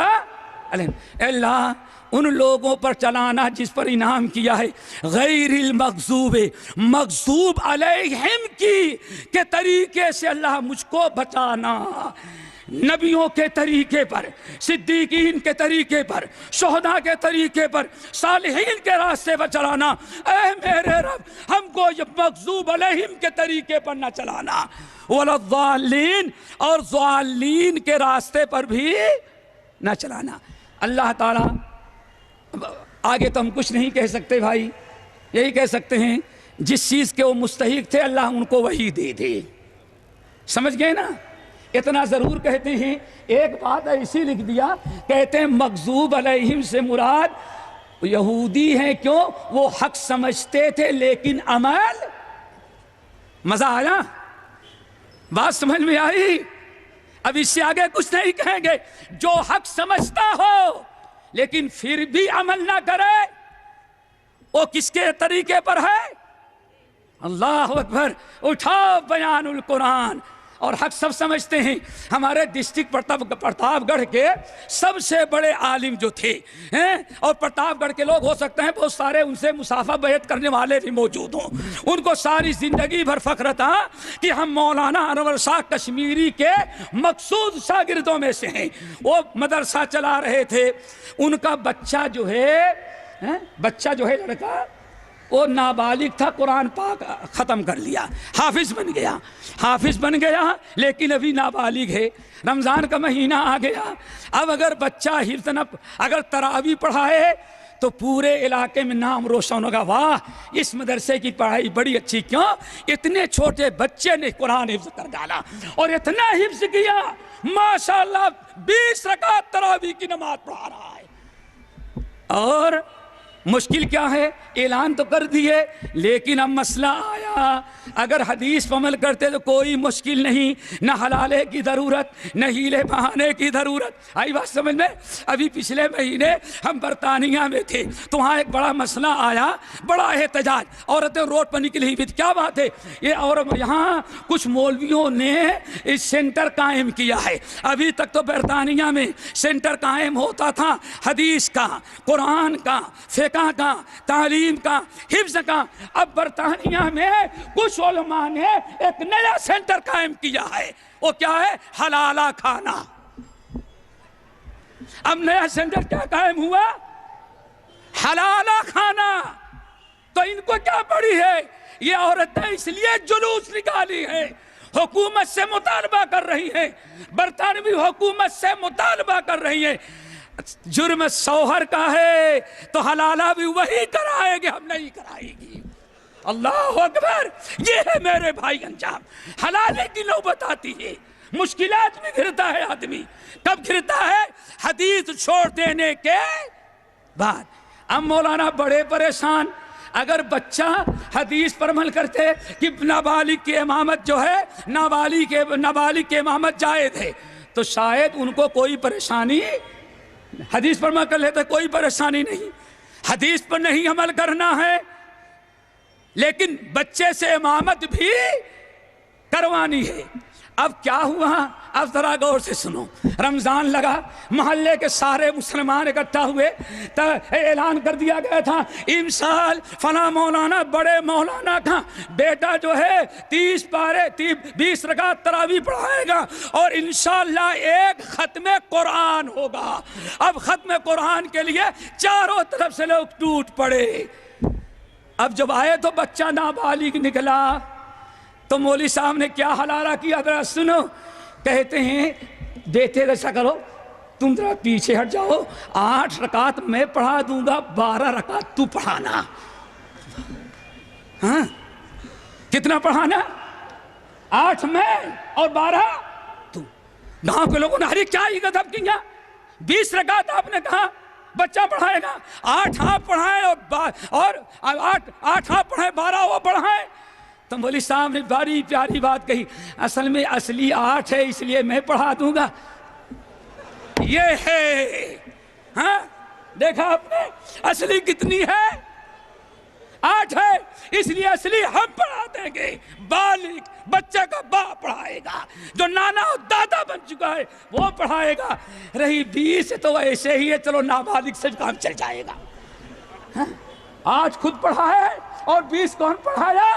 اے اللہ ان لوگوں پر چلانا جس پر انعام کیا ہے، غیر المغضوب، مغضوب علیہم کی کے طریقے سے اللہ مجھ کو بچانا، نبیوں کے طریقے پر، صدیقین کے طریقے پر، شہداء کے طریقے پر، صالحین کے راستے پر چلانا۔ اے میرے رب ہم کو یہ مغضوب علیہم کے طریقے پر نہ چلانا، والضالین، اور ضالین کے راستے پر بھی نہ چلانا۔ اللہ تعالیٰ آگے تو ہم کچھ نہیں کہہ سکتے بھائی، یہی کہہ سکتے ہیں جس چیز کے وہ مستحق تھے اللہ ان کو وہی دے دے، سمجھ گئے نا؟ اتنا ضرور کہتے ہیں، ایک بات ایسی لکھ دیا، کہتے ہیں مغضوب علیہم سے مراد یہودی ہیں، کیوں؟ وہ حق سمجھتے تھے لیکن عمل، مزہ آیا؟ بات سمجھ میں آئی؟ اب اس سے آگے کچھ نہیں کہیں گے۔ جو حق سمجھتا ہو لیکن پھر بھی عمل نہ کرے، وہ کس کے طریقے پر ہے؟ اللہ اکبر، اٹھاؤ بیان القرآن۔ اور حق سب سمجھتے ہیں۔ ہمارے ڈسٹرکٹ پرتاپ گڑھ کے سب سے بڑے عالم جو تھے اور پرتاپ گڑھ کے لوگ ہو سکتے ہیں بہت سارے ان سے مصافحہ بیعت کرنے والے بھی موجود ہوں، ان کو ساری زندگی بھر فخر تھا کہ ہم مولانا انور شاہ کشمیری کے مقصود شاگردوں میں سے ہیں۔ وہ مدرسہ چلا رہے تھے، ان کا بچہ جو ہے لڑکا، وہ نابالغ تھا، قرآن پاک ختم کر لیا، حافظ بن گیا لیکن ابھی نابالغ ہے۔ رمضان کا مہینہ آ گیا، اب اگر بچہ حفظ اگر تراویح پڑھائے تو پورے علاقے میں نام روشن ہوگا، واہ اس مدرسے کی پڑھائی بڑی اچھی، کیوں؟ اتنے چھوٹے بچے نے قرآن حفظ کر ڈالا، اور اتنا حفظ کیا ماشاءاللہ 20 رکعت تراویح کی نماز پڑھا رہا ہے۔ اور مشکل کیا ہے؟ اعلان تو کر دیے لیکن اب مسئلہ آیا، اگر حدیث پر عمل کرتے تو کوئی مشکل نہیں، نہ حلالے کی ضرورت نہ ہیلے بہانے کی ضرورت۔ آئی بات سمجھ میں؟ ابھی پچھلے مہینے ہم برطانیہ میں تھے تو وہاں ایک بڑا مسئلہ آیا، بڑا احتجاج، عورتیں روڈ پر نکلی ہوئی تھی، کیا بات ہے یہ؟ اور یہاں کچھ مولویوں نے اس سینٹر قائم کیا ہے۔ ابھی تک تو برطانیہ میں سینٹر قائم ہوتا تھا حدیث کا، قرآن کا، فقہ کا، تعلیم کا، حفظ کا۔ اب برطانیہ میں کچھ علماء نے ایک نیا سینٹر قائم کیا ہے، وہ کیا ہے؟ حلالہ کھانا۔ اب نیا سینٹر کیا قائم ہوا؟ حلالہ کھانا۔ تو ان کو کیا پڑی ہے؟ یہ عورتیں اس لیے جلوس نکالی ہیں، حکومت سے مطالبہ کر رہی ہیں، برطانوی حکومت سے مطالبہ کر رہی ہیں، جرم شوہر کا ہے تو حلالہ بھی وہی کرائے گی، ہم نہیں کرائے گی۔ اللہ اکبر، یہ ہے میرے بھائی انجام۔ حلالے کی نوبت آتی ہے، مشکلات میں گھرتا ہے آدمی، کب گھرتا ہے؟ حدیث چھوڑ دینے کے بعد۔ اب مولانا بڑے پریشان، اگر بچہ حدیث پر عمل کرتے کہ نابالغ کی امامت جو ہے، نابالغ کی امامت جائز ہے، تو شاید ان کو کوئی پریشانی، حدیث پر عمل کر لیتے کوئی پریشانی نہیں۔ حدیث پر نہیں عمل کرنا ہے لیکن بچے سے امامت بھی کروانی ہے۔ اب کیا ہوا؟ اب ذرا غور سے سنو۔ رمضان لگا، محلے کے سارے مسلمان اکٹھا ہوئے، اعلان کر دیا گیا تھا امسال فلاں مولانا، بڑے مولانا کا بیٹا جو ہے 20 رکعت تراویح پڑھائے گا اور انشاءاللہ ایک ختم قرآن ہوگا۔ اب ختم قرآن کے لیے چاروں طرف سے لوگ ٹوٹ پڑے۔ اب جب آئے تو بچہ نابالغ نکلا، تو مولوی صاحب نے کیا حلالہ کیا ذرا سنو۔ کہتے ہیں بیٹے ایسا کرو، تم ذرا پیچھے ہٹ جاؤ، 8 رکعت میں پڑھا دوں گا، 12 رکعت تو پڑھانا۔ ہاں کتنا پڑھانا؟ 8 میں اور 12 تو۔ گاؤں کے لوگوں نے ارے کیا یہ غضب کیا، 20 رکعت آپ نے کہا بچہ پڑھائے گا، 8 آپ پڑھائیں اور 8 آپ پڑھائیں، 12 وہ پڑھائیں۔ تو مولوی صاحب نے بڑی پیاری بات کہی، اصل میں اصلی 8 ہے اس لیے میں پڑھا دوں گا۔ یہ ہے، ہاں دیکھا آپ نے اصلی کتنی ہے؟ 8 ہے، اس لیے اصلی ہم پڑھا دیں گے، بالغ بچہ کا باپ پڑھائے گا، جو نانا اور دادا بن چکا ہے وہ پڑھائے گا۔ رہی 20 تو ایسے ہی ہے، چلو نابالغ سے کام چل جائے گا۔ آج خود پڑھا ہے اور 20 کون پڑھایا؟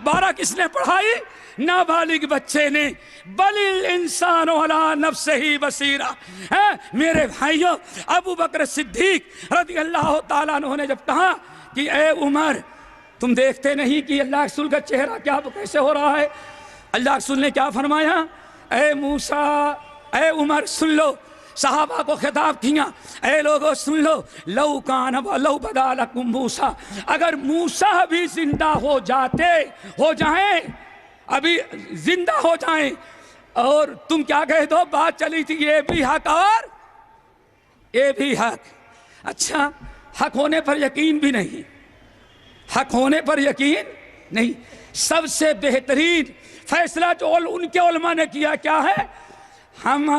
12 کس نے پڑھائی؟ نابالغ بچے نے۔ بل الانسان علی نفسہ بصیرہ۔ میرے بھائیوں، ابو بکر صدیق رضی اللہ تعالیٰ عنہ نے جب کہا کہ اے عمر، تم دیکھتے نہیں کہ اللہ کے رسول کا چہرہ کیا کیسے ہو رہا ہے؟ اللہ کے رسول نے کیا فرمایا؟ اے موسیٰ، اے عمر سن لو، صحابہ کو خطاب کیا، اے لوگوں سن لو، لو کان لو بدا لکم موسیٰ، اگر موسیٰ بھی زندہ ہو جائیں، ابھی زندہ ہو جائیں، اور تم کیا کہہ دو؟ بات چلی تھی یہ بھی حق اور یہ بھی حق۔ اچھا، حق ہونے پر یقین بھی نہیں، حق ہونے پر یقین نہیں۔ سب سے بہترین فیصلہ جو ان کے علماء نے کیا کیا ہے؟ ہم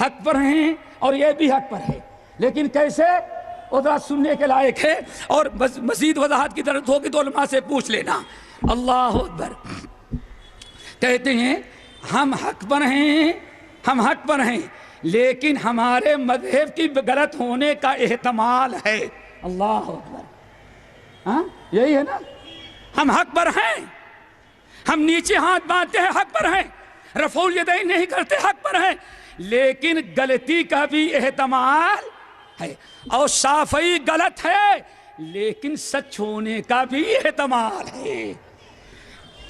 حق پر ہیں اور یہ بھی حق پر ہے، لیکن کیسے؟ ادھر سننے کے لائق ہے، اور مزید وضاحت کی ضرورت ہوگی تو علماء سے پوچھ لینا۔ اللہ اکبر۔ کہتے ہیں ہم حق پر ہیں، ہم حق پر ہیں، لیکن ہمارے مذہب کی غلط ہونے کا احتمال ہے۔ اللہ اکبر۔ ہاں یہی ہے نا، ہم حق پر ہیں، ہم نیچے ہاتھ باندھتے ہیں، حق پر ہیں، رفع الیدین نہیں کرتے، حق پر ہیں، لیکن غلطی کا بھی احتمال ہے، اور شافعی غلط ہے لیکن سچ ہونے کا بھی احتمال ہے۔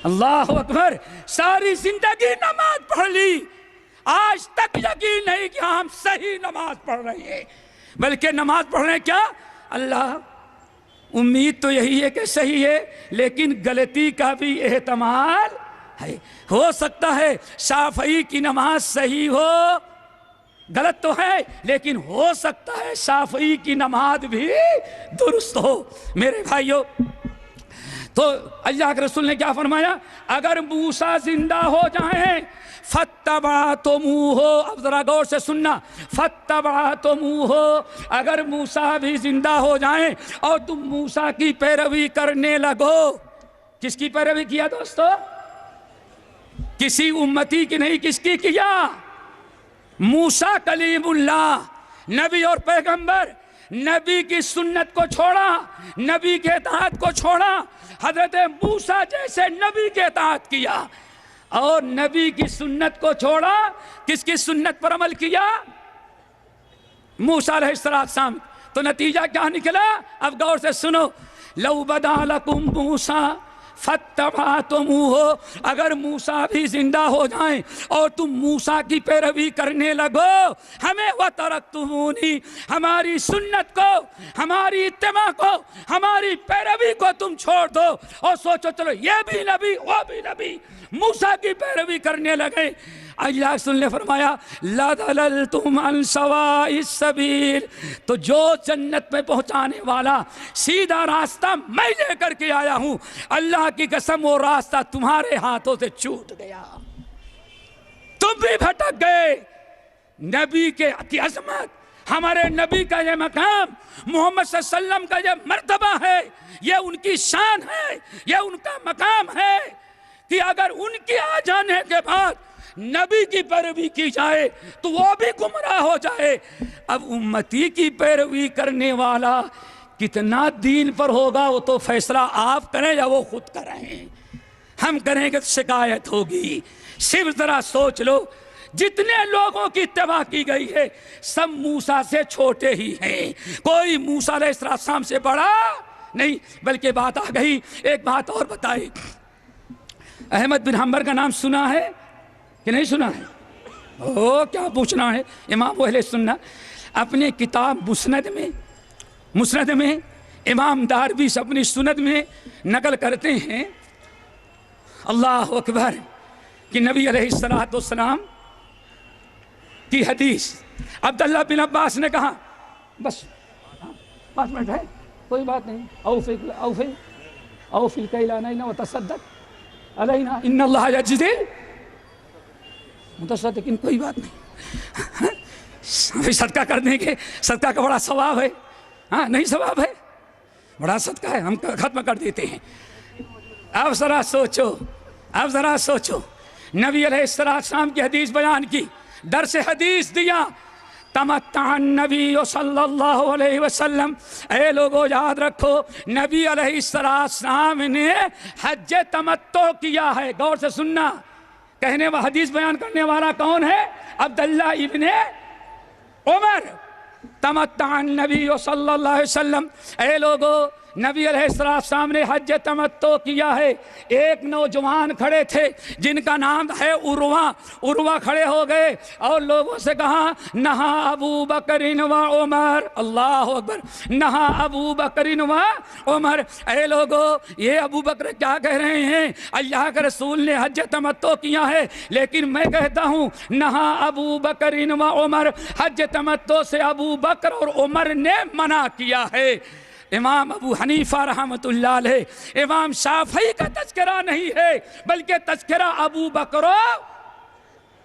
اللہ اکبر۔ ساری زندگی نماز پڑھ لی، آج تک یقین نہیں کہ ہم صحیح نماز پڑھ رہے ہیں، بلکہ نماز پڑھ رہے ہیں کیا؟ اللہ، امید تو یہی ہے کہ صحیح ہے، لیکن غلطی کا بھی احتمال ہے۔ ہو سکتا ہے شافعی کی نماز صحیح ہو، غلط تو ہے لیکن ہو سکتا ہے شافعی کی نماز بھی درست ہو۔ میرے بھائیوں، تو اللہ کے رسول نے کیا فرمایا؟ اگر موسیٰ زندہ ہو جائیں فَاتَّبَعْتُمُوهُ، اب ذرا غور سے سننا، فَاتَّبَعْتُمُوهُ، اگر موسیٰ بھی زندہ ہو جائیں اور تم موسیٰ کی پیروی کرنے لگو۔ کس کی پیروی کیا دوستو؟ کسی امتی کی نہیں، کس کی کیا؟ موسیٰ کلیم اللہ، نبی اور پیغمبر، نبی کی سنت کو چھوڑا، نبی کے اطاعت کو چھوڑا، حضرت موسیٰ جیسے نبی کے اطاعت کیا، اور نبی کی سنت کو چھوڑا، کس کی سنت پر عمل کیا؟ موسیٰ علیہ السلام۔ تو نتیجہ کیا نکلا؟ اب غور سے سنو، لو بدا لکم موسیٰ فَاتَّبَعْتُمُوهُ، اگر موسیٰ بھی زندہ ہو جائیں اور تم موسیٰ کی پیروی کرنے لگو، ہمیں وَتَرَكْتُمُونِی، ہماری سنت کو، ہماری اتباع کو، ہماری پیروی کو تم چھوڑ دو، اور سوچو چلو یہ بھی نبی وہ بھی نبی، موسیٰ کی پیروی کرنے لگے۔ اللہ رسول نے فرمایا لَضَلَلْتُمْ عَنْ سَوَاءِ السَّبِيلِ، تو جو جنت میں پہنچانے والا سیدھا راستہ میں لے کر کے آیا ہوں، اللہ کی قسم وہ راستہ تمہارے ہاتھوں سے چھوٹ گیا، تم بھی بھٹک گئے۔ نبی کی عظمت، ہمارے نبی کا یہ مقام، محمد صلی اللہ علیہ وسلم کا یہ مرتبہ ہے، یہ ان کی شان ہے، یہ ان کا مقام ہے کہ اگر ان کے آ جانے کے بعد نبی کی پیروی کی جائے تو وہ بھی گمراہ ہو جائے۔ اب امتی کی پیروی کرنے والا کتنا دین پر ہوگا وہ تو فیصلہ آپ کریں یا وہ خود کریں، ہم کریں گے تو شکایت ہوگی۔ صرف ذرا سوچ لو، جتنے لوگوں کی اتباع کی گئی ہے سب موسیٰ سے چھوٹے ہی ہیں، کوئی موسیٰ علیہ السلام سے بڑا نہیں۔ بلکہ بات آ گئی، ایک بات اور بتائی، احمد بن حنبل کا نام سنا ہے کہ نہیں سنا ہے؟ کیا پوچھنا ہے، امام اہل سنت اپنے کتاب مسند میں امام دارمی اپنی سند میں نقل کرتے ہیں، اللہ اکبر، کہ نبی علیہ السلام کی حدیث، عبداللہ بن عباس نے کہا، بس 5 منٹ ہے، کوئی بات نہیں، اوفی الکیل علینا وتصدق علینا ان اللہ یجزی متصدقین، کوئی بات نہیں، صدقہ کرنے کے، صدقہ کا بڑا ثواب ہے، ہاں نہیں ثواب ہے، بڑا صدقہ ہے، ہم ختم کر دیتے ہیں۔ اب ذرا سوچو، نبی علیہ السلام کی حدیث بیان کی، درس حدیث دیا، تمتع النبی صلی اللہ علیہ وسلم، اے لوگوں یاد رکھو نبی علیہ السلام نے حج تمتع کیا ہے۔ غور سے سننا، کہنے والا حدیث بیان کرنے والا کون ہے؟ عبداللہ ابن عمر۔ تمتع النبی صلی اللہ علیہ وسلم، اے لوگوں نبی علیہ السلام نے حج تمتع کیا ہے۔ ایک نوجوان کھڑے تھے جن کا نام ہے عروہ کھڑے ہو گئے اور لوگوں سے کہا نہا ابو بکر و عمر، اللہ اکبر، نہا ابو بکر و عمر۔ اے لوگوں یہ ابو بکر کیا کہہ رہے ہیں؟ اللہ کے رسول نے حج تمتع کیا ہے، لیکن میں کہتا ہوں نہا ابو بکر و عمر، حج تمتع سے ابو بکر اور عمر نے منع کیا ہے۔ امام ابو حنیفہ رحمۃ اللہ علیہ، امام شافعی کا تذکرہ نہیں ہے بلکہ تذکرہ ابو بکر و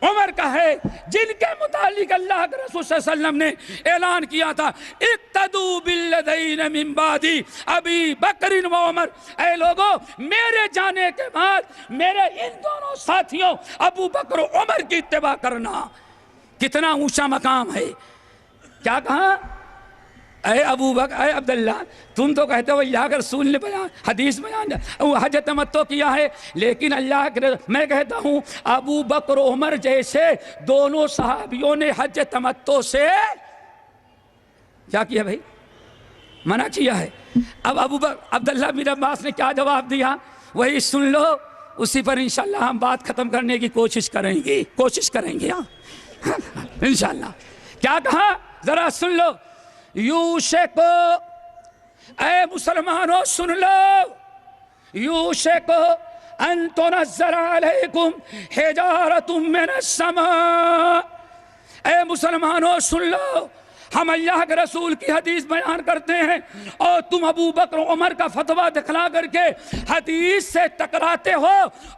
عمر کا ہے، جن کے متعلق اللہ کے رسول صلی اللہ علیہ وسلم نے اعلان کیا تھا اقتدوا بالذین من بعدی ابی بکر و عمر۔ اے لوگوں میرے جانے کے بعد میرے ان دونوں ساتھیوں ابو بکر و عمر کی اتباع کرنا، کتنا اونچا مقام ہے۔ کیا کہا؟ اے ابو بکر، اے عبداللہ، تم تو کہتے ہو اللہ کے رسول نے حدیث بیان حج تمتع کیا ہے، لیکن اللہ کے میں کہتا ہوں ابو بکر و عمر جیسے دونوں صحابیوں نے حج تمتع سے کیا کیا بھائی؟ منع کیا ہے۔ اب عبداللہ بن عباس نے کیا جواب دیا وہی سن لو، اسی پر انشاءاللہ ہم بات ختم کرنے کی کوشش کریں گے ہاں انشاءاللہ۔ کیا کہا ذرا سن لو، یوشکو، اے مسلمانوں سن لو، یوشکو ان تنزل علیکم حجارۃ من السماء، اے مسلمانوں سن لو، ہم اللہ کے رسول کی حدیث بیان کرتے ہیں اور تم ابو بکر عمر کا فتویٰ دکھلا کر کے حدیث سے ٹکراتے ہو۔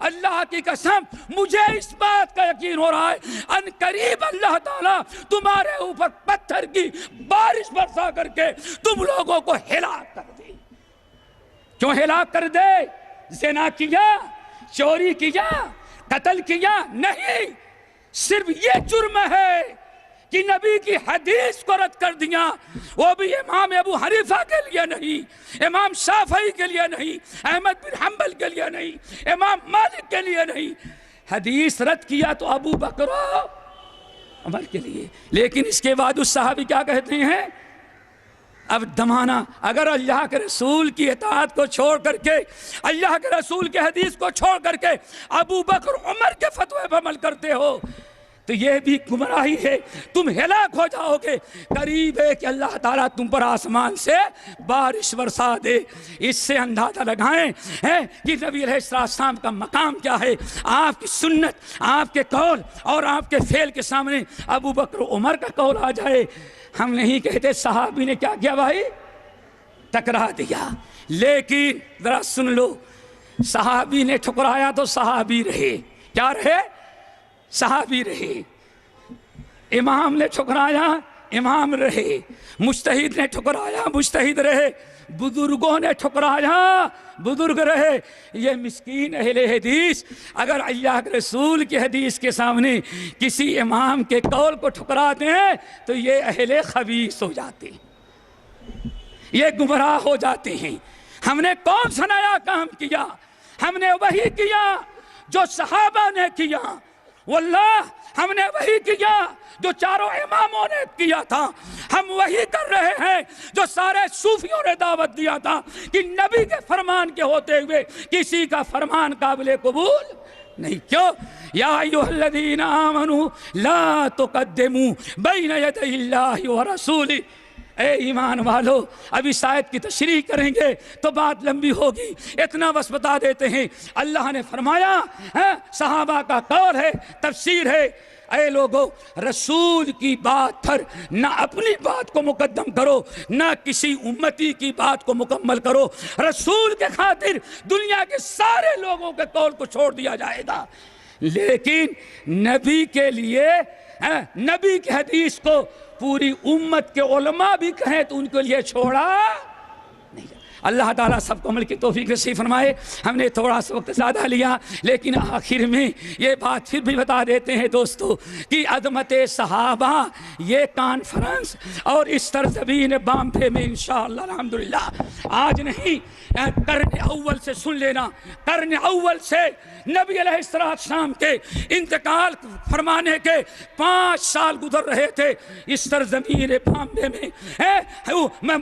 اللہ کی قسم مجھے اس بات کا یقین ہو رہا ہے ان قریب اللہ تعالیٰ تمہارے اوپر پتھر کی بارش برسا کر کے تم لوگوں کو ہلاک کر دے۔ کیوں ہلاک کر دے؟ زنا کیا، چوری کیا، قتل کیا؟ نہیں، صرف یہ جرم ہے کہ نبی کی حدیث کو رد کر دیا، وہ بھی امام ابو حنیفہ کے لیے نہیں، امام شافعی کے لیے نہیں، احمد بن حنبل کے لیے نہیں، امام مالک کے لیے نہیں، حدیث رد کیا تو ابو بکر و عمر کے لیے۔ لیکن اس کے بعد اس صحابی کیا کہتے ہیں؟ اب دمانہ، اگر اللہ کے رسول کی اطاعت کو چھوڑ کر کے، اللہ کے رسول کے حدیث کو چھوڑ کر کے ابو بکر عمر کے فتوے پر عمل کرتے ہو تو یہ بھی گمراہی ہے، تم ہلاک ہو جاؤ گے۔ قریب ہے کہ اللہ تعالیٰ تم پر آسمان سے بارش برسا دے۔ اس سے اندازہ لگائیں کہ نبی علیہ السلام کا مقام کیا ہے۔ آپ کی سنت، آپ کے قول اور آپ کے فعل کے سامنے ابو بکر عمر کا قول آ جائے، ہم نہیں کہتے صحابی نے کیا کیا بھائی؟ ٹکرا دیا۔ لیکن ذرا سن لو، صحابی نے ٹھکرایا تو صحابی رہے، کیا رہے؟ صحابی رہے۔ امام نے ٹھکرایا، امام رہے۔ مجتہد نے ٹھکرایا، مجتہد رہے۔ بزرگوں نے ٹھکرایا، بزرگ رہے۔ یہ مسکین اہل حدیث اگر اللہ کے رسول کی حدیث کے سامنے کسی امام کے قول کو ٹھکرا دیں تو یہ اہل خبیث ہو جاتے ہیں، یہ گمراہ ہو جاتے ہیں۔ ہم نے کون سا نیا کام کیا؟ ہم نے وہی کیا جو صحابہ نے کیا، واللہ ہم نے وہی کیا جو چاروں اماموں نے کیا تھا، ہم وہی کر رہے ہیں جو سارے صوفیوں نے دعوت دیا تھا کہ نبی کے فرمان کے ہوتے ہوئے کسی کا فرمان قابل قبول نہیں۔ کیوں؟ یا ایھا الذین آمنوا لا تقدموا بین یدی اللہ ورسولہ، اے ایمان والو، اب اس آیت کی تشریح کریں گے تو بات لمبی ہوگی، اتنا بس بتا دیتے ہیں۔ اللہ نے فرمایا، صحابہ کا قول ہے، تفسیر ہے، اے لوگو رسول کی بات پر نہ اپنی بات کو مقدم کرو، نہ کسی امتی کی بات کو مکمل کرو۔ رسول کے خاطر دنیا کے سارے لوگوں کے قول کو چھوڑ دیا جائے گا، لیکن نبی کے لیے، نبی کی حدیث کو پوری امت کے علماء بھی کہیں تو ان کے لیے چھوڑا نہیں۔ اللہ تعالیٰ سب کو عمل کی توفیق نصیب فرمائے. ہم نے تھوڑا سا وقت زیادہ لیا لیکن آخر میں یہ بات پھر بھی بتا دیتے ہیں دوستو کہ عظمت صحابہ یہ کانفرنس اور اس سرزمین بامبے میں انشاءاللہ الحمدللہ آج نہیں قرن اول سے سن لینا. قرن اول سے نبی علیہ السلام کے انتقال فرمانے کے 5 سال گزر رہے تھے اس سرزمین بامبے میں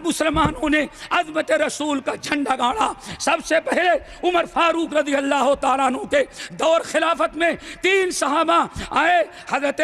مسلمانوں نے عظمت رسول کا جھنڈا گاڑا. سب سے پہلے عمر فاروق رضی اللہ تعالیٰ عنہ کے دور خلافت میں 3 صحابہ آئے, حضرت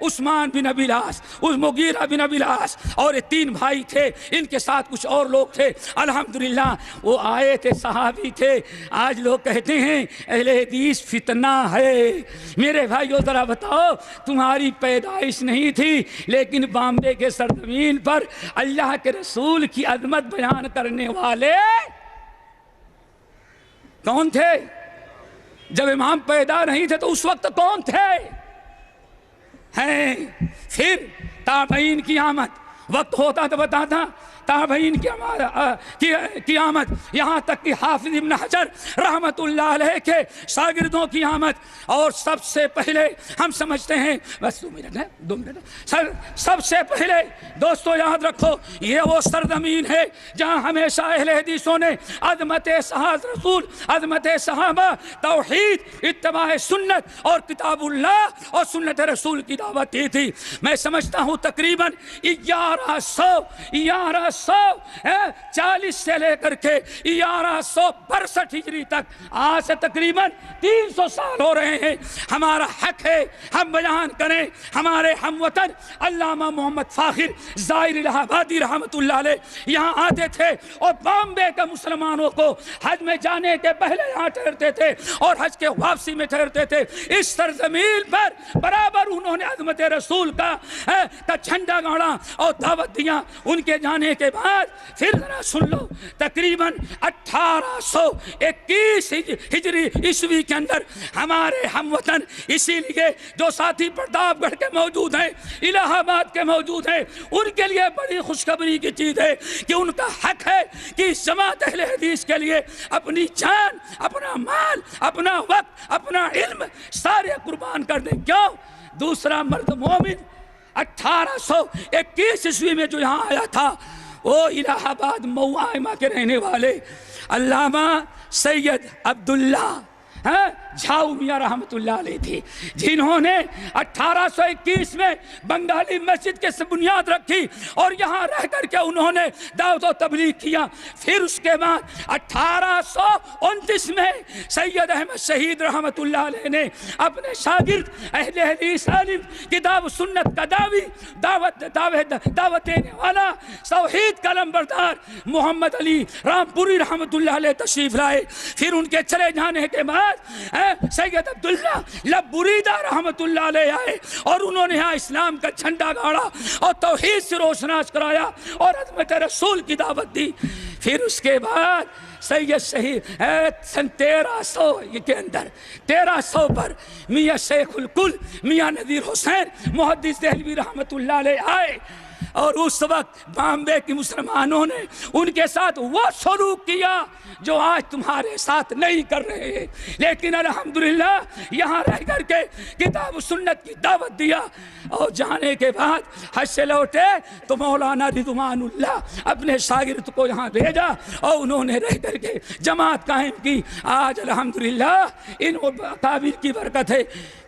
عثمان بن ابی العاص, مغیرہ بن ابی العاص, اور یہ 3 بھائی تھے, ان کے ساتھ کچھ اور لوگ تھے. الحمدللہ وہ آئے تھے, صحابی تھے. آج لوگ کہتے ہیں اہل حدیث فتنہ ہے. میرے بھائیو ذرا بتاؤ, تمہاری پیدائش نہیں تھی لیکن بامبے کے سرزمین پر اللہ کے رسول کی عظمت بیان کرنے والے کون تھے؟ جب امام پیدا نہیں تھے تو اس وقت کون تھے؟ ہیں پھر تابعین کی آمد, وقت ہوتا تو بتاتا. تابعین کی آمد, یہاں تک کہ حافظ ابن حجر رحمت اللہ علیہ کے شاگردوں کی آمد. اور سب سے پہلے ہم سمجھتے ہیں, بس 2 منٹ ہے, 2 منٹ, سب سے پہلے دوستو یاد رکھو یہ وہ سرزمین ہے جہاں ہمیشہ اہل حدیثوں نے عظمت رسول, عظمت صحابہ, توحید, اتباع سنت اور کتاب اللہ اور سنت رسول کی دعوت دی تھی. میں سمجھتا ہوں تقریباً 1140 سے لے کر کے 1162 ہجری تک, آج سے تقریباً 300 سال ہو رہے ہیں. ہمارا حق ہے ہم بیان کریں. ہمارے ہم وطن علامہ محمد فاخر زائر الہ آبادی رحمت اللہ علیہ یہاں آتے تھے اور بامبے کے مسلمانوں کو حج میں جانے کے پہلے یہاں ٹھہرتے تھے اور حج کے واپسی میں ٹھہرتے تھے. اس سرزمین پر برابر انہوں نے عظمت رسول کا جھنڈا گاڑا اور دعوت دیا. ان کے جانے کے بعد پھر ذرا سن لو, تقریباً 1821 ہجری عیسوی کے اندر ہمارے ہم وطن, اسی لیے جو ساتھی پرتاپ گڑھ کے موجود ہیں, الہ آباد کے موجود ہیں, ان کے لیے بڑی خوشخبری کی چیز ہے کہ ان کا حق ہے کہ اس جماعت اہل حدیث کے لیے اپنی جان, اپنا مال, اپنا وقت, اپنا علم سارے قربان کر دیں. کیوں؟ دوسرا مرد مومن 1821 عیسوی میں جو یہاں آیا تھا وہ الہ آباد موائمہ کے رہنے والے علامہ سید عبداللہ جھاؤ میاں رحمت اللہ علیہ تھی, جنہوں نے 1821 میں بنگالی مسجد کے بنیاد رکھی اور یہاں رہ کر کے انہوں نے دعوت و تبلیغ کیا. پھر اس کے بعد 1829 میں سید احمد شہید رحمت اللہ علیہ نے اپنے شاگرد اہل حدیث عالم کتاب سنت کا دعوت دینے والا توحید کا علمبردار محمد علی رامپوری رحمت اللہ علیہ تشریف لائے. پھر ان کے چلے جانے کے بعد سید عبداللہ لبریدہ رحمت اللہ علیہ آئے اور انہوں نے یہاں اسلام کا جھنڈا گاڑا اور توحید سے روشناس کرایا اور عظمت رسول کی دعوت دی. پھر اس کے بعد سید شہید سن 1300 کے اندر 1300 پر میاں شیخ الکل میاں نذیر حسین محدث دہلوی رحمت اللہ علیہ آئے اور اس وقت بامبے کی مسلمانوں نے ان کے ساتھ وہ سلوک کیا جو آج تمہارے ساتھ نہیں کر رہے ہیں. لیکن الحمدللہ یہاں رہ کر کے کتاب و سنت کی دعوت دیا اور جانے کے بعد حج سے لوٹے تو مولانا رضوان اللہ اپنے شاگرد کو یہاں بھیجا اور انہوں نے رہ کر کے جماعت قائم کی. آج الحمدللہ ان اکابر کی برکت ہے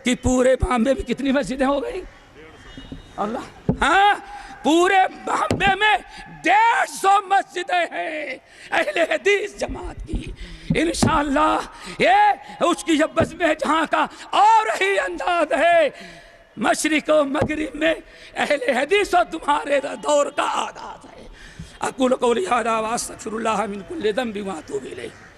کہ پورے بامبے میں کتنی مسجدیں ہو گئی؟ اللہ, ہاں پورے بامبے میں 150 مسجدیں ہیں اہل حدیث جماعت کی. انشاءاللہ یہ اس کی جبس میں جہاں کا اور ہی انداز ہے. مشرق و مغرب میں اہل حدیث و تمہارے دور کا آغاز ہے. اقول قولی ھذا واستغفر اللہ من کل ذنب واتوب الیہ.